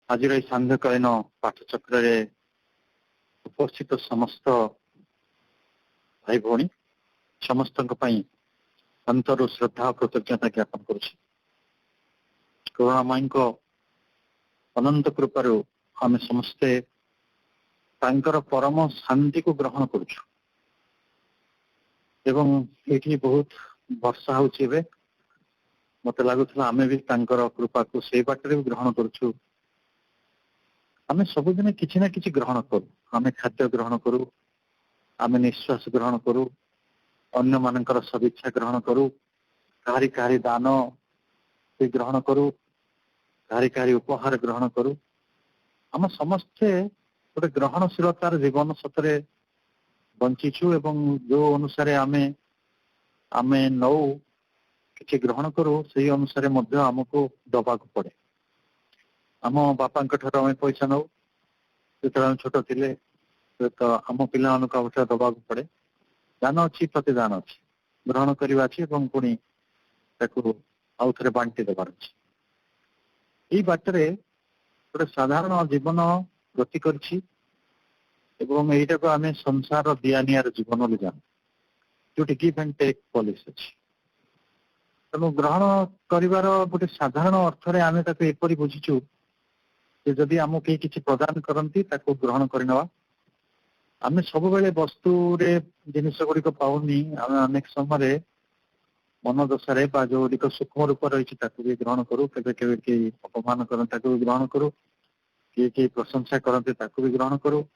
आज सांध्यकालीन पाठचक्र उपस्थित समस्त भाई भौणी समस्त अंतर श्रद्धा कृतज्ञता ज्ञापन करुणा माई को अनंत कृपार आम समस्ते परम शांति को ग्रहण करुचु ये बहुत वर्षा होची मत लगुला आम भी कृपा को से बाटर भी ग्रहण करुचु आम सबुदिन किसी ना किसी ग्रहण करूँ आम खाद्य ग्रहण करूँ आम निश्वास ग्रहण करूँ अन्य मानकर सदिच्छा ग्रहण करूँ कहारी कहारी दान भी ग्रहण करूँ कहारी कहारी उपहार ग्रहण करूँ आम समस्ते गोटे ग्रहणशीलतार जीवन सतरे बंचीचु एवं जो अनुसार आमे आमे नौ किसी ग्रहण करूँ से अनुसार आमको दबा को पड़े आम बापा आम पैसा नौ जो छोट थे तो आम पिला दबा को पड़े दान अच्छी प्रतिदान अच्छी ग्रहण करवा पुणी आउ थे बांटी देवार अच्छी बाटरे गोटे साधारण जीवन गति करछि एवं एटा को आम संसार दियानियार जीवन बोली जान जो गिव एंड टेक पॉलिसी अच्छी तेणु ग्रहण कर गोटे साधारण अर्थ आम एपरी बुझीचु जदि आम कहीं किसी प्रदान करती ग्रहण करने आम सब बेले वस्तु जिनस गुड़िक पाऊनी आम अनेक समय मन दशारे जो गुड़िक सूक्ष्म रूप रही भी ग्रहण करूँ के अपमान करते भी ग्रहण करूँ किए प्रशंसा करते भी ग्रहण करूँ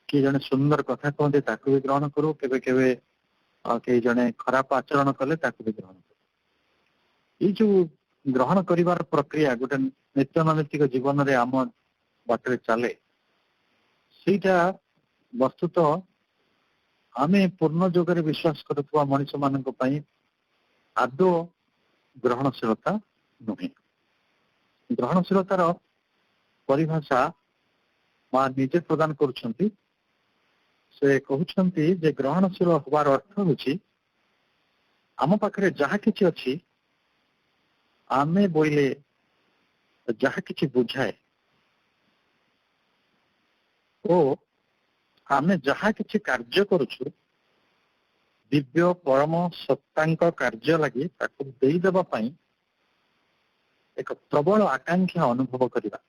किए जड़े सुंदर कथा कहते भी ग्रहण करूँ कई जड़े खराब आचरण कले भी ग्रहण करूँ ये जो ग्रहण कर प्रक्रिया गोटे नित्यनैतिक जीवन में आम बाटर चले सेटा वस्तुतः आम पूर्ण जोगरे विश्वास करुवा मनीष मान आदौ ग्रहणशीलता नुहे ग्रहणशीलतार परिभाषा माँ निजे प्रदान करुछंती से कहउछंती जे ग्रहणशील होवार अर्थ होछि आम पाखरे जहा किछि अछि आमे बोइले जहा किछि बुझाए ओ आमे जहा किछि कार्य करुछु दिव्य परम सत्तांक कार्य लगी ताकु देई देबा पई एक प्रबल आकांक्षा अनुभव करिबा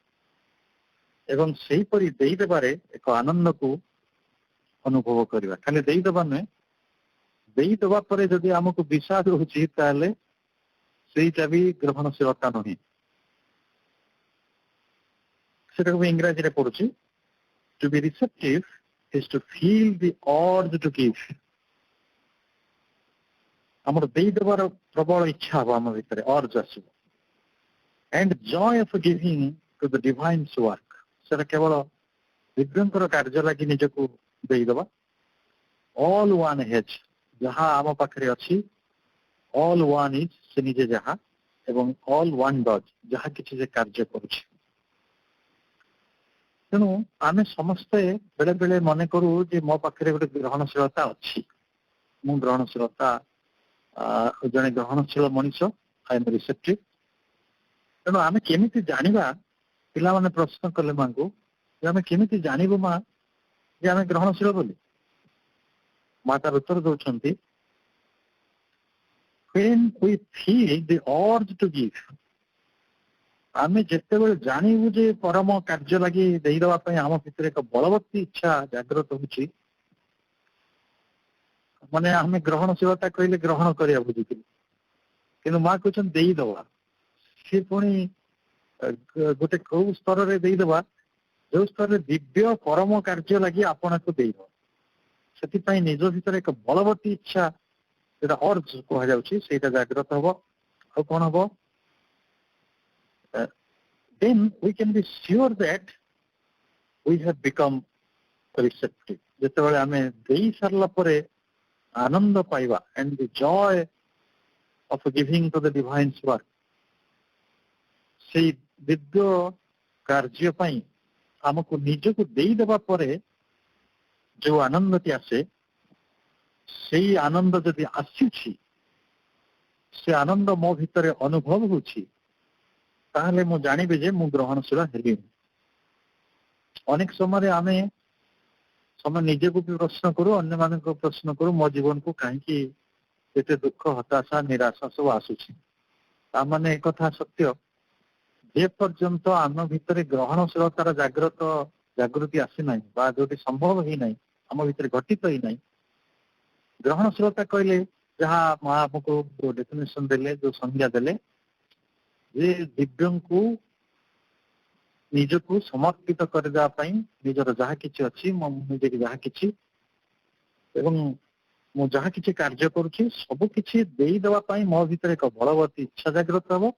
एवं सही परि देई देबारे एक आनंद को अनुभव करिबा खाली देई देबा नै देई देबा परे जदि हमको विषाद होछि ताले सेटा भी ग्रहणशीलता नहीं सेटा को इंग्रजी रे पढुछि to be receptive is to feel the urge to give हमर देई देबार प्रबल इच्छा हो हम भीतर अर्ज आसो and joy of giving to the divine work सेटा केवल दिव्यंकर कार्य लगी निजको देई देबा ऑल वन हैज जहां आम पाखरे अछि ऑल वन इज से निजे जहा एवं ऑल वन डज जहा किछि जे कार्य करुछि तेणु आम समस्ते बेले बेले मन करू जे मो पाखरे गोटे ग्रहणशीलता अच्छी मु ग्रहणशीलता जड़े ग्रहणशील मनीष आई एम रिसेप्टिव तेणु आम केमी जाना पिला माने प्रश्न कले माँ को आम केमी जानबू माँ जे आम ग्रहणशील बोली माँ तार उत्तर दौरान when we feel the urge to give आमे जिते बेले जानबू जे परम कार्य लगी देदेवा आम भीतर एक बलवती इच्छा जागृत होची माने आम ग्रहणशीलता कहले ग्रहण करिया बुझी कि माँ कहते देदेवा सी पुणी गोटे कौ स्तर में देदेवा जो स्तर में दिव्य परम कार्य लगी आपण को देदेव से निज भीतर एक बलवती इच्छा जो अर्ज कहुचा जागृत हम आ कौन हम then we can be sure that we have become receptive जिते बड़े आम दे सारा पर आनंद पाइबा and the joy of giving to the divine work से दिव्य कार्य पई हमको निजको दे देबा परे जो आनंदटी आसे से आनंद जदि आसी से आनंद मो भितर अनुभव होछि ताहले मु जानिबे जे मु ग्रहणशील हेबी अनेक समय आमे समय निजे को भी प्रश्न करू अन्य मान को प्रश्न करू मो जीवन को कहीं एते दुख हताशा निराशा सब आसुची तामाने एक कथा सत्य जे पर्यंत आम भितर ग्रहणशीलतार जागृति आसी ना बा जो संभव ही ना आम भितर घटित ही ना ग्रहणशीलता कहले जहाँ माँ हमको जो डेफिनेशन देले जो संज्ञा देले जे दिव्य को निजको समर्पित करदा पई निजर जहाँ किछि अछि म निजे जहाँ किछि एवं मु जहाँ किछि कार्य करूछि सब किछि देई देवा पई मो भीतर एक बलवती इच्छा जागृत हबो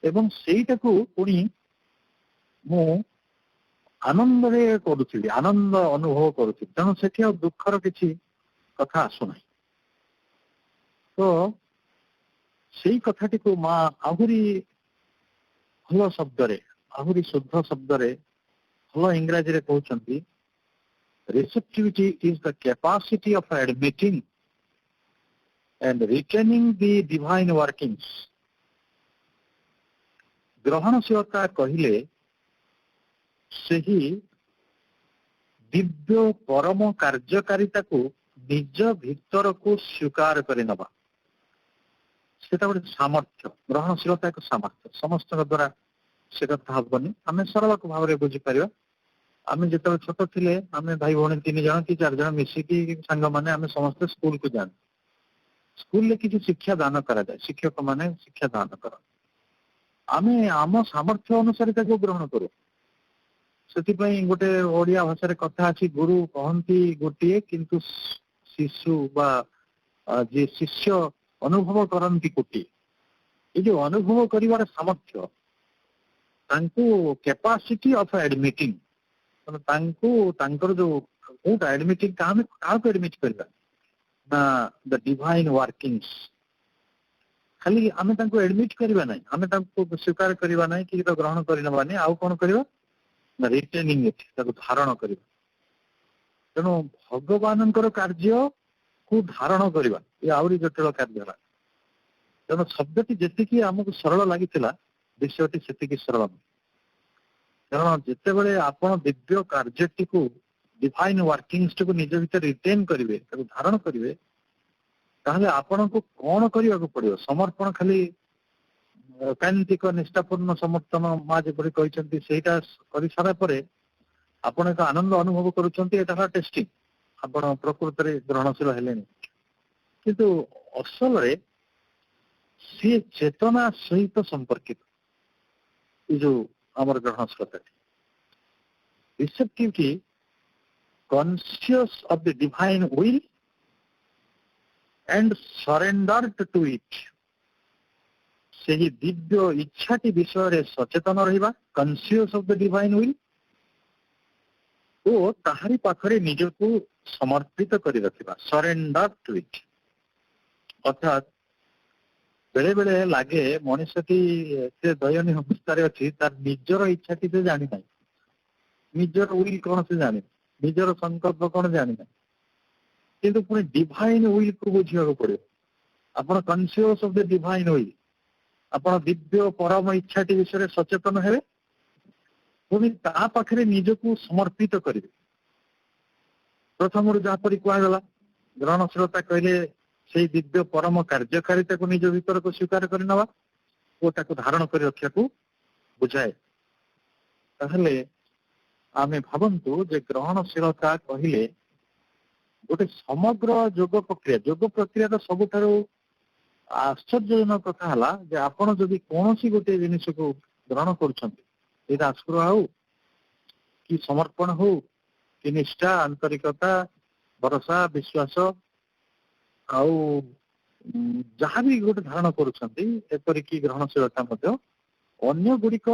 एवं सेईटाकू पुणी मु आनंद रे करूछि आनंद अनुभव करूछि तेणु सेठी दुखर किछि कथा आसु नाही तो सेई कथाटी को माँ आहुरी भल शब्द रे आहुरी शुद्ध शब्द रे भल इंग्राजी रे कहउछंती receptivity is the capacity of admitting and retaining the divine workings ग्रहणशीलता कहिले सही दिव्य परम कार्यकारिता को निज भीतर को स्वीकार करे नबा सेटा गोटे सामर्थ्य ग्रहणशीलता एक सामर्थ्य समस्त द्वारा सेटा हबनी आम सरल भाव में बुझीपर आम जो छोट थे आम भाई भौणी 3 जन कि 4 जन मिसिकी सांग मैंने आम समस्ते स्कूल को जान स्कूल में किसी शिक्षा दान करा जाए शिक्षक माने शिक्षा दान कर आम आम सामर्थ्य अनुसार ग्रहण करूँ से गोटे ओडिया भाषा कथा अच्छी गुरु कहती गोटे किंतु शिशु बा जे शिष्य अनुभव करती कोटी ये जो अनुभव कर सामर्थ्य कैपेसिटी ऑफ एडमिटिंग जो कोटा एडमिटिंग क्या एडमिट करवा ना द डिवाइन वर्किंग्स खाली आम एडमिट करवा ना आम स्वीकार करवा ना कि ग्रहण करना आउ कौन करवा ना रिटेनिंग इट धारण करवा तेणु भगवान कार्य को धारण करवा ये आहरी जटिल कार्य तेणु शब्दटी जी आमको सरल लगी विषयटी से सरल कारण जिते बड़े आपण दिव्य कार्यटी को डिवाइन वर्किंग्स को निज भीतर रिटेन करेंगे धारण करेंगे ताहले आपण को कौन करने को पड़ो समर्पण खाली कैंतिक निष्ठापूर्ण समर्थन माँ जपरी कहते कर सारा पर आपण एक आनंद अनुभव करुँचा टेस्टिंग आपण प्रकृत में ग्रहणशील हेले किंतु असल रे सी चेतना सहित संपर्कित ये जो आमर ग्रहणशीलता receptivity conscious of the divine will and surrendered to it से ही दिव्य इच्छाटी विषय रे सचेतन रहिबा conscious of the divine will ओ ताहारी पाखरे निजको समर्पित करि रखिबा सरेंडर टू इट अर्थात बेले बेले लगे मनुष्यटी से दयनीय अवस्था अच्छी तार निजर इच्छाटी से जानी ना निजर विल कौन से जानी निजर संकल्प कौन जानी ना किंतु पुणी डिवाइन विल को बुझा पड़े आप conscious of the divine will आप दिव्य परम इच्छाटी विषय सचेतन हेबे पुणी ता पाखरे निजको समर्पित करेंगे प्रथम जहाँपरी कहगला ग्रहणशीलता कहले से दिव्य परम कार्यकारिता को निज भीतर को स्वीकार करना वो ताको धारण कर रखा को बुझाए ताहले आमे भावंतु जे ग्रहणशीलता कहले गोटे समग्र योग प्रक्रिया तो सबुठारु आश्चर्यजनक कथा हला जे आपण जदि कोनोसी गोटे जिनिस को ग्रहण करुछंती एटा आस्क्र हो कि समर्पण हो कि निष्ठा आंतरिकता भरोसा विश्वास आउ जहाँ भी गोटे धारण करुँच ग्रहणशीलता अन्य गुड़िक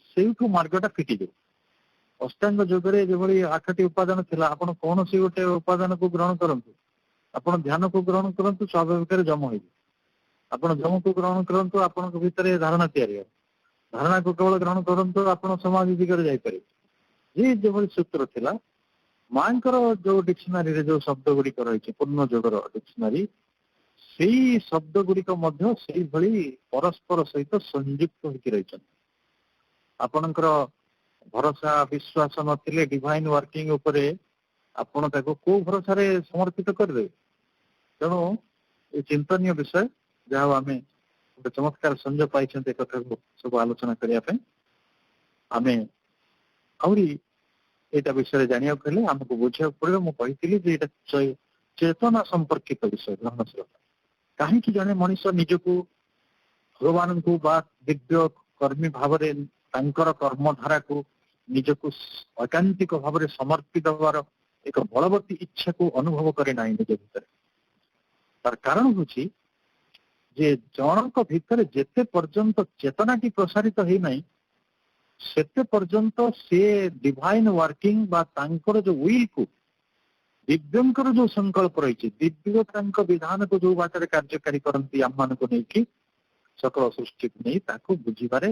से मार्गटा फिटी जाए अष्टांग योगरे जो 8टी उपादान थिला आपण कौन सी गोटे उपादान को ग्रहण करंतु आपण ध्यान को ग्रहण करंतु स्वाभाविक जम हो आपण जम को ग्रहण करंतु आपण भीतर धारणा तैयारी धारणा को केवल ग्रहण करंतु आपण समाधि दिगरे जाई पारे जे जो सूत्र थिला मांकर जो डिक्शनरी रे जो शब्द गुड़िक रही पूर्ण जोगर डिक्शनरी से शब्द गुड़िक परस्पर सहित संयुक्त होकर रही आपणकर ଭରସା ବିଶ୍ୱାସ ନଥିଲେ ଡିଭାଇନ ୱାର୍କିଂ ଉପରେ ଆପଣ ତାକୁ କୋଉ ଭରସାରେ ସମର୍ପିତ କରିବେ? ତେଣୁ ଏ ଚିନ୍ତନୀୟ ବିଷୟ, ଯାହା ହଉ ଆମେ ଗୋଟେ ଚମତ୍କାର ସଂଯୋଗ ପାଇଛନ୍ତି ଏ କଥାକୁ ସବୁ ଆଲୋଚନା କରିବା ପାଇଁ। ଆମେ ଆହୁରି ଏଇଟା ବିଷୟରେ ଜାଣିବାକୁ ହେଲେ ଆମକୁ ବୁଝିବାକୁ ପଡିବ। ମୁଁ କହିଥିଲି ଯେ ଏଇଟା ଚେତନା ସମ୍ପର୍କିତ ବିଷୟ ଗ୍ରହଣଶୀଳତା। କାହିଁକି ଜଣେ ମଣିଷ ନିଜକୁ ଭଗବାନଙ୍କୁ ବା ଦିବ୍ୟ କର୍ମୀ ଭାବରେ ତାଙ୍କର କର୍ମଧାରାକୁ ନିଜକୁ ଐକାନ୍ତିକ ଭାବରେ ସମର୍ପିତ ହେବାର ଏକ ବଳବତୀ ଇଚ୍ଛାକୁ ଅନୁଭବ କରେ ନାହିଁ ନିଜ ଭିତରେ? ତାର କାରଣ ହେଉଛି ଯେ ଜଣଙ୍କ ଭିତରେ ଯେତେ ପର୍ଯ୍ୟନ୍ତ ଚେତନାଟି ପ୍ରସାରିତ ହେଇନାହିଁ ସେତେ ପର୍ଯ୍ୟନ୍ତ ସେ ଡିଭାଇନ ୱାର୍କିଂ ବା ତାଙ୍କର ଯୋଉ ୱିଲକୁ, ଦିବ୍ୟଙ୍କର ଯୋଉ ସଂକଳ୍ପ ରହିଛି, ଦିବ୍ୟ ତାଙ୍କ ବିଧାନକୁ ଯୋଉ ବାଟରେ କାର୍ଯ୍ୟକାରୀ କରନ୍ତି ଆମମାନଙ୍କୁ ନେଇକି, ସକଳ ସୃଷ୍ଟିକୁ ନେଇ, ତାକୁ ବୁଝିବାରେ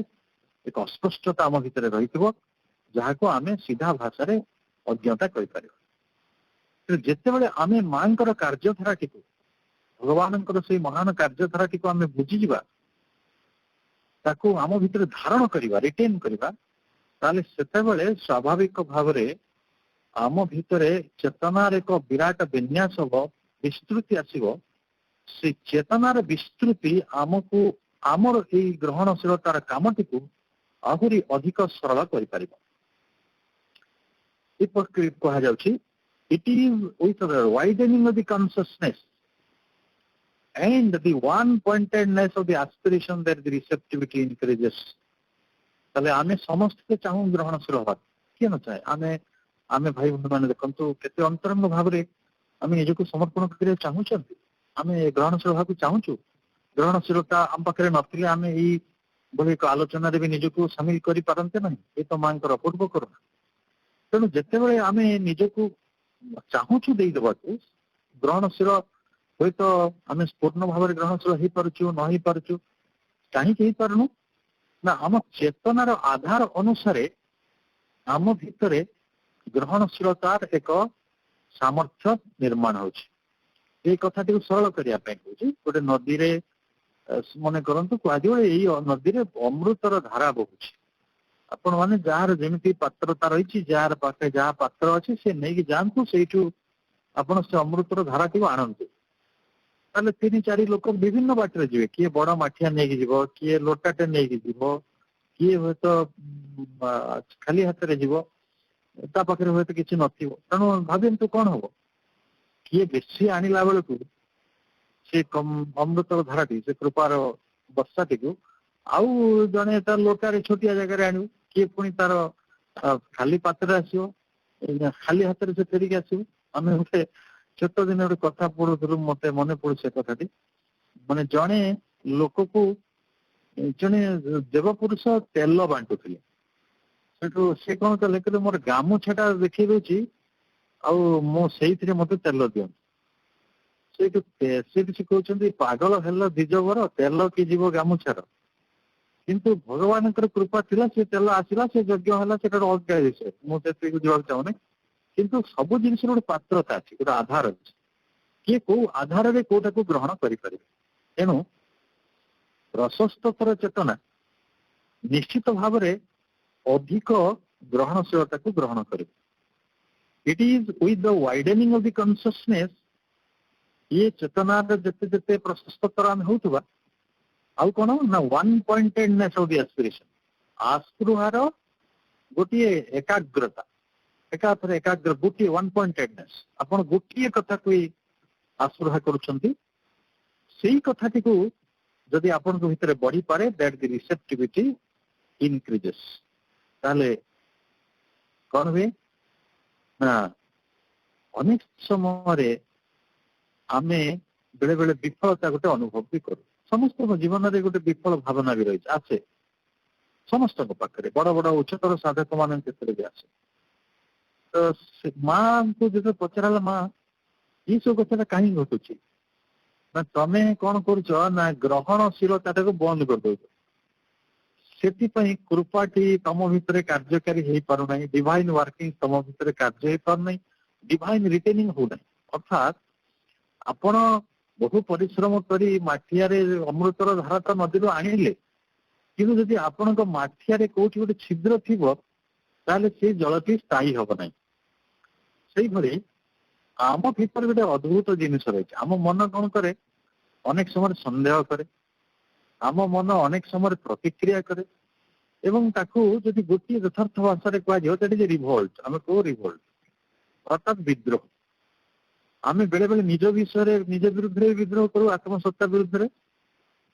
ଏକ ଅସ୍ପଷ୍ଟତା ଆମ ଭିତରେ ରହିଥିବ, ଯାହାକୁ ଆମେ ସିଧା ଭାଷାରେ ଅଜ୍ଞତା କହିପାରିବା। ଯେତେବେଳେ ଆମେ ମାଙ୍କର କାର୍ଯ୍ୟଧାରାଟିକୁ, ଭଗବାନଙ୍କର ସେଇ ମହାନ କାର୍ଯ୍ୟଧାରାଟିକୁ ଆମେ ବୁଝିଯିବା, ତାକୁ ଆମ ଭିତରେ ଧାରଣ କରିବା, ରିଟେନ୍ କରିବା, ତାହେଲେ ସେତେବେଳେ ସ୍ୱାଭାବିକ ଭାବରେ ଆମ ଭିତରେ ଚେତନାର ଏକ ବିରାଟ ବିନ୍ୟାସ ହବ, ବିସ୍ତୃତି ଆସିବ। ସେ ଚେତନାର ବିସ୍ତୃତି ଆମକୁ ଆମର ଏଇ ଗ୍ରହଣଶୀଳତାର କାମଟିକୁ ଆହୁରି ଅଧିକ ସରଳ କରିପାରିବ। ଏପରି କୁହାଯାଉଛି, it is with the widening of the consciousness and the one-pointedness of the aspiration that the receptivity increases. ତାହେଲେ ଆମେ ସମସ୍ତେ ଚାହୁଁ ଗ୍ରହଣଶୀଳ ହେବା, କିଏ ନ ଚାହେଁ? ଆମେ ଭାଇ ଭଉଣୀମାନେ ଦେଖନ୍ତୁ କେତେ ଅନ୍ତରଙ୍ଗ ଭାବରେ ଆମେ ନିଜକୁ ସମର୍ପଣ କରିବାକୁ ଚାହୁଁଛନ୍ତି। ଆମେ ଗ୍ରହଣଶୀଳ ହେବାକୁ ଚାହୁଁଛୁ। ଗ୍ରହଣଶୀଳତା ଆମ ପାଖରେ ନଥିଲେ ଆମେ ଏଇ ଭଳି ଏକ ଆଲୋଚନାରେ ବି ନିଜକୁ ସାମିଲ କରିପାରନ୍ତେ ନାହିଁ। ଏ ତ ମାଙ୍କର ଅପୂର୍ବ କରୁଣା। ତେଣୁ ଯେତେବେଳେ ଆମେ ନିଜକୁ ଚାହୁଁଛୁ ଦେଇଦେବାକୁ ଗ୍ରହଣଶୀଳ, ହୁଏତ ଆମେ ପୂର୍ଣ୍ଣ ଭାବରେ ଗ୍ରହଣଶୀଳ ହେଇପାରୁଛୁ ନ ହେଇପାରୁଛୁ। କାହିଁକି ହେଇପାରୁନୁ? ନା ଆମ ଚେତନାର ଆଧାର ଅନୁସାରେ ଆମ ଭିତରେ ଗ୍ରହଣଶୀଳତାର ଏକ ସାମର୍ଥ୍ୟ ନିର୍ମାଣ ହଉଛି। ଏଇ କଥାଟିକୁ ସରଳ କରିବା ପାଇଁ କହୁଛି। ଗୋଟେ ନଦୀରେ ମନେ କରନ୍ତୁ, କୁହାଯିବ ଏଇ ନଦୀରେ ଅମୃତର ଧାରା ବହୁଛି। ଆପଣ ମାନେ ଯାହାର ଯେମିତି ପାତ୍ରତା ରହିଛି, ଯାହାର ପାଖେ ଯାହା ପାତ୍ର ଅଛି, ସେ ନେଇକି ଯାଆନ୍ତୁ, ସେଇଠୁ ଆପଣ ସେ ଅମୃତର ଧାରାଟିକୁ ଆଣନ୍ତୁ। ତାହେଲେ 3-4 ଲୋକ ବିଭିନ୍ନ ବାଟରେ ଯିବେ। କିଏ ବଡ ମାଠିଆ ନେଇକି ଯିବ, କିଏ ଲୋଟାଟେ ନେଇକି ଯିବ, କିଏ ହୁଏତ ଖାଲି ହାତରେ ଯିବ, ତା ପାଖରେ ହୁଏତ କିଛି ନଥିବ। ତେଣୁ ଭାବନ୍ତୁ କଣ ହବ? କିଏ ବେଶୀ ଆଣିଲା ବେଳକୁ ସେ ଅମୃତର ଧାରାଟି, ସେ କୃପାର ବର୍ଷାଟିକୁ ଆଉ ଜଣେ ତାର ଲୋଟାରେ ଛୋଟିଆ ଜାଗାରେ ଆଣିବ, କିଏ ପୁଣି ତାର ଖାଲି ପାତ୍ରରେ ଆସିବ, ଖାଲି ହାତରେ ସେ ଫେରିକି ଆସିବ। ଆମେ ଗୋଟେ ଛୋଟ ଦିନ ଗୋଟେ କଥା ପଢୁଥିଲୁ, ମତେ ମନେ ପଡୁଛି ସେ କଥାଟି। ମାନେ ଜଣେ ଲୋକକୁ ଜଣେ ଦେବପୁରୁଷ ତେଲ ବାଣ୍ଟୁଥିଲେ। ସେଠୁ ସେ କଣ କଲେ, କହିଲେ ମୋର ଗାମୁଛାଟା ଦେଖେଇ ଦଉଛି, ଆଉ ମୁଁ ସେଇଥିରେ ମତେ ତେଲ ଦିଅନ୍ତୁ। ସେଇଠୁ ସେ କହୁଛନ୍ତି, ପାଗଳ ହେଲ ଦ୍ୱିଜବର, ତେଲ କି ଯିବ ଗାମୁଛାର। କିନ୍ତୁ ଭଗବାନଙ୍କର କୃପା ଥିଲା, ସେ ତେଲ ଆସିଲା, ସେ ଯଜ୍ଞ ହେଲା, ସେଟା ଗୋଟେ ଅଲଗା ବିଷୟ, ମୁଁ ସେତିକି ଯିବାକୁ ଚାହୁଁନି। କିନ୍ତୁ ସବୁ ଜିନିଷର ଗୋଟେ ପାତ୍ରତା ଅଛି, ଗୋଟେ ଆଧାର ଅଛି। କିଏ କୋଉ ଆଧାରରେ କୋଉଟାକୁ ଗ୍ରହଣ କରିପାରିବେ। ତେଣୁ ପ୍ରଶସ୍ତତର ଚେତନା ନିଶ୍ଚିତ ଭାବରେ ଅଧିକ ଗ୍ରହଣଶୀଳତାକୁ ଗ୍ରହଣ କରିବ। It is with the widening of the consciousness, ଇଏ ଚେତନାର ଯେତେ ଯେତେ ପ୍ରଶସ୍ତତର ଆମେ ହଉଥିବା, ଆଉ କଣ ନା ୱାନ୍ ପଏଣ୍ଟେଡନେସ୍ ଅଫ୍ ଦି ଆସ୍ପିରେସନ୍, ଆସ୍ପୃହାର ଗୋଟିଏ ଏକାଗ୍ରତା, ଏକାଥରେ ଏକାଗ୍ର, ଗୋଟିଏ ୱାନ୍ ପଏଣ୍ଟେଡନେସ୍। ଆପଣ ଗୋଟିଏ କଥାକୁ ଆସ୍ପୃହା କରୁଛନ୍ତି, ସେଇ କଥାଟିକୁ ଯଦି ଆପଣଙ୍କ ଭିତରେ ବଢିପାରେ, ଦ୍ୟାଟ୍ ଦି ରିସେପ୍ଟିଭିଟି ଇନକ୍ରିଜେସ୍। ତାହେଲେ କଣ ହୁଏ ନା ଅନେକ ସମୟରେ ଆମେ ବେଳେ ବେଳେ ବିଫଳତା ଗୋଟେ ଅନୁଭବ ବି କରୁ। ସମସ୍ତଙ୍କ ଜୀବନରେ ଗୋଟେ ବିଫଳ ଭାବନା ବି ରହିଛି, ଆସେ ସମସ୍ତଙ୍କ ପାଖରେ, ବଡ ବଡ ଉଚ୍ଚତର ସାଧକ ମାନଙ୍କ କ୍ଷେତ୍ରରେ ବି ଆସେ। ତ ମାଙ୍କୁ ଯେତେବେଳେ ପଚରାଲା, ମା ଏଇ ସବୁ କଥାଟା କାହିଁକି ଘଟୁଛି? ନା ତମେ କଣ କରୁଛ ନା ଗ୍ରହଣଶୀଳତାଟାକୁ ବନ୍ଦ କରିଦଉଛ। ସେଥିପାଇଁ କୃପାଟି ତମ ଭିତରେ କାର୍ଯ୍ୟକାରୀ ହେଇପାରୁନାହିଁ, ଡିଭାଇନ ୱାର୍କିଂ ତମ ଭିତରେ କାର୍ଯ୍ୟ ହେଇପାରୁନାହିଁ, ଡିଭାଇନ ରିଟେନିଂ ହଉନାହିଁ। ଅର୍ଥାତ୍ ଆପଣ ବହୁ ପରିଶ୍ରମ କରି ମାଠିଆରେ ଅମୃତର ଧାରା ନଦୀରୁ ଆଣିଲେ, କିନ୍ତୁ ଯଦି ଆପଣଙ୍କ ମାଠିଆରେ କୋଉଠି ଗୋଟେ ଛିଦ୍ର ଥିବ, ତାହେଲେ ସେ ଜଳଟି ସ୍ଥାୟୀ ହବ ନାହିଁ। ସେଇଭଳି ଆମ ଭିତରେ ଗୋଟେ ଅଦ୍ଭୁତ ଜିନିଷ ରହିଛି। ଆମ ମନ କଣ କରେ, ଅନେକ ସମୟରେ ସନ୍ଦେହ କରେ, ଆମ ମନ ଅନେକ ସମୟରେ ପ୍ରତିକ୍ରିୟା କରେ, ଏବଂ ତାକୁ ଯଦି ଗୋଟିଏ ଯଥାର୍ଥ ଭାଷାରେ କୁହାଯିବ ସେଠି ଯେ ରିଭୋଲ୍ଟ, ଆମେ କହୁ ରିଭୋଲ୍ଟ ଅର୍ଥାତ୍ ବିଦ୍ରୋହ। ଆମେ ବେଳେ ବେଳେ ନିଜ ବିଷୟରେ ନିଜ ବିରୁଦ୍ଧରେ ବିଦ୍ରୋହ କରୁ, ଆତ୍ମସତ୍ତା ବିରୁଦ୍ଧରେ,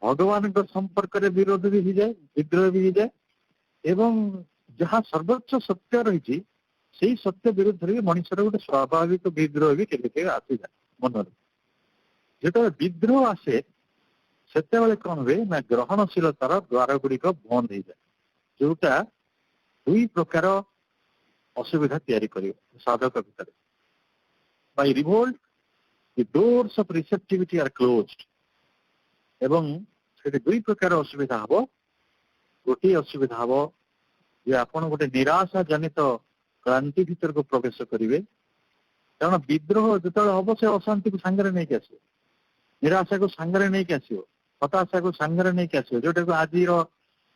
ଭଗବାନଙ୍କ ସମ୍ପର୍କରେ ବିରୋଧ ବି ହେଇଯାଏ, ବିଦ୍ରୋହ ବି ହେଇଯାଏ, ଏବଂ ଯାହା ସର୍ବୋଚ୍ଚ ସତ୍ୟ ରହିଛି ସେଇ ସତ୍ୟ ବିରୁଦ୍ଧରେ ବି ମଣିଷର ଗୋଟେ ସ୍ୱାଭାବିକ ବିଦ୍ରୋହ ବି କେବେ କେବେ ଆସିଯାଏ ମନରେ। ଯେତେବେଳେ ବିଦ୍ରୋହ ଆସେ ସେତେବେଳେ କଣ ହୁଏ ନା ଗ୍ରହଣଶୀଳତାର ଦ୍ୱାର ଗୁଡିକ ବନ୍ଦ ହେଇଯାଏ, ଯୋଉଟା ଦୁଇ ପ୍ରକାର ଅସୁବିଧା ତିଆରି କରିବ ସାଧକ ଭିତରେ। Bai Revolt the doors of receptivity are closed, ଏବଂ ସେଠି ଦୁଇ ପ୍ରକାର ଅସୁବିଧା ହବ। ଗୋଟିଏ ଅସୁବିଧା ହବ ଯେ ଆପଣ ଗୋଟେ ନିରାଶା ଜନିତ କ୍ରାନ୍ତି ଭିତରକୁ ପ୍ରବେଶ କରିବେ, କାରଣ ବିଦ୍ରୋହ ଯେତେବେଳେ ହବ ସେ ଅଶାନ୍ତିକୁ ସାଙ୍ଗରେ ନେଇକି ଆସିବ, ନିରାଶାକୁ ସାଙ୍ଗରେ ନେଇକି ଆସିବ, ହତାଶାକୁ ସାଙ୍ଗରେ ନେଇକି ଆସିବ, ଯୋଉଟାକୁ ଆଜିର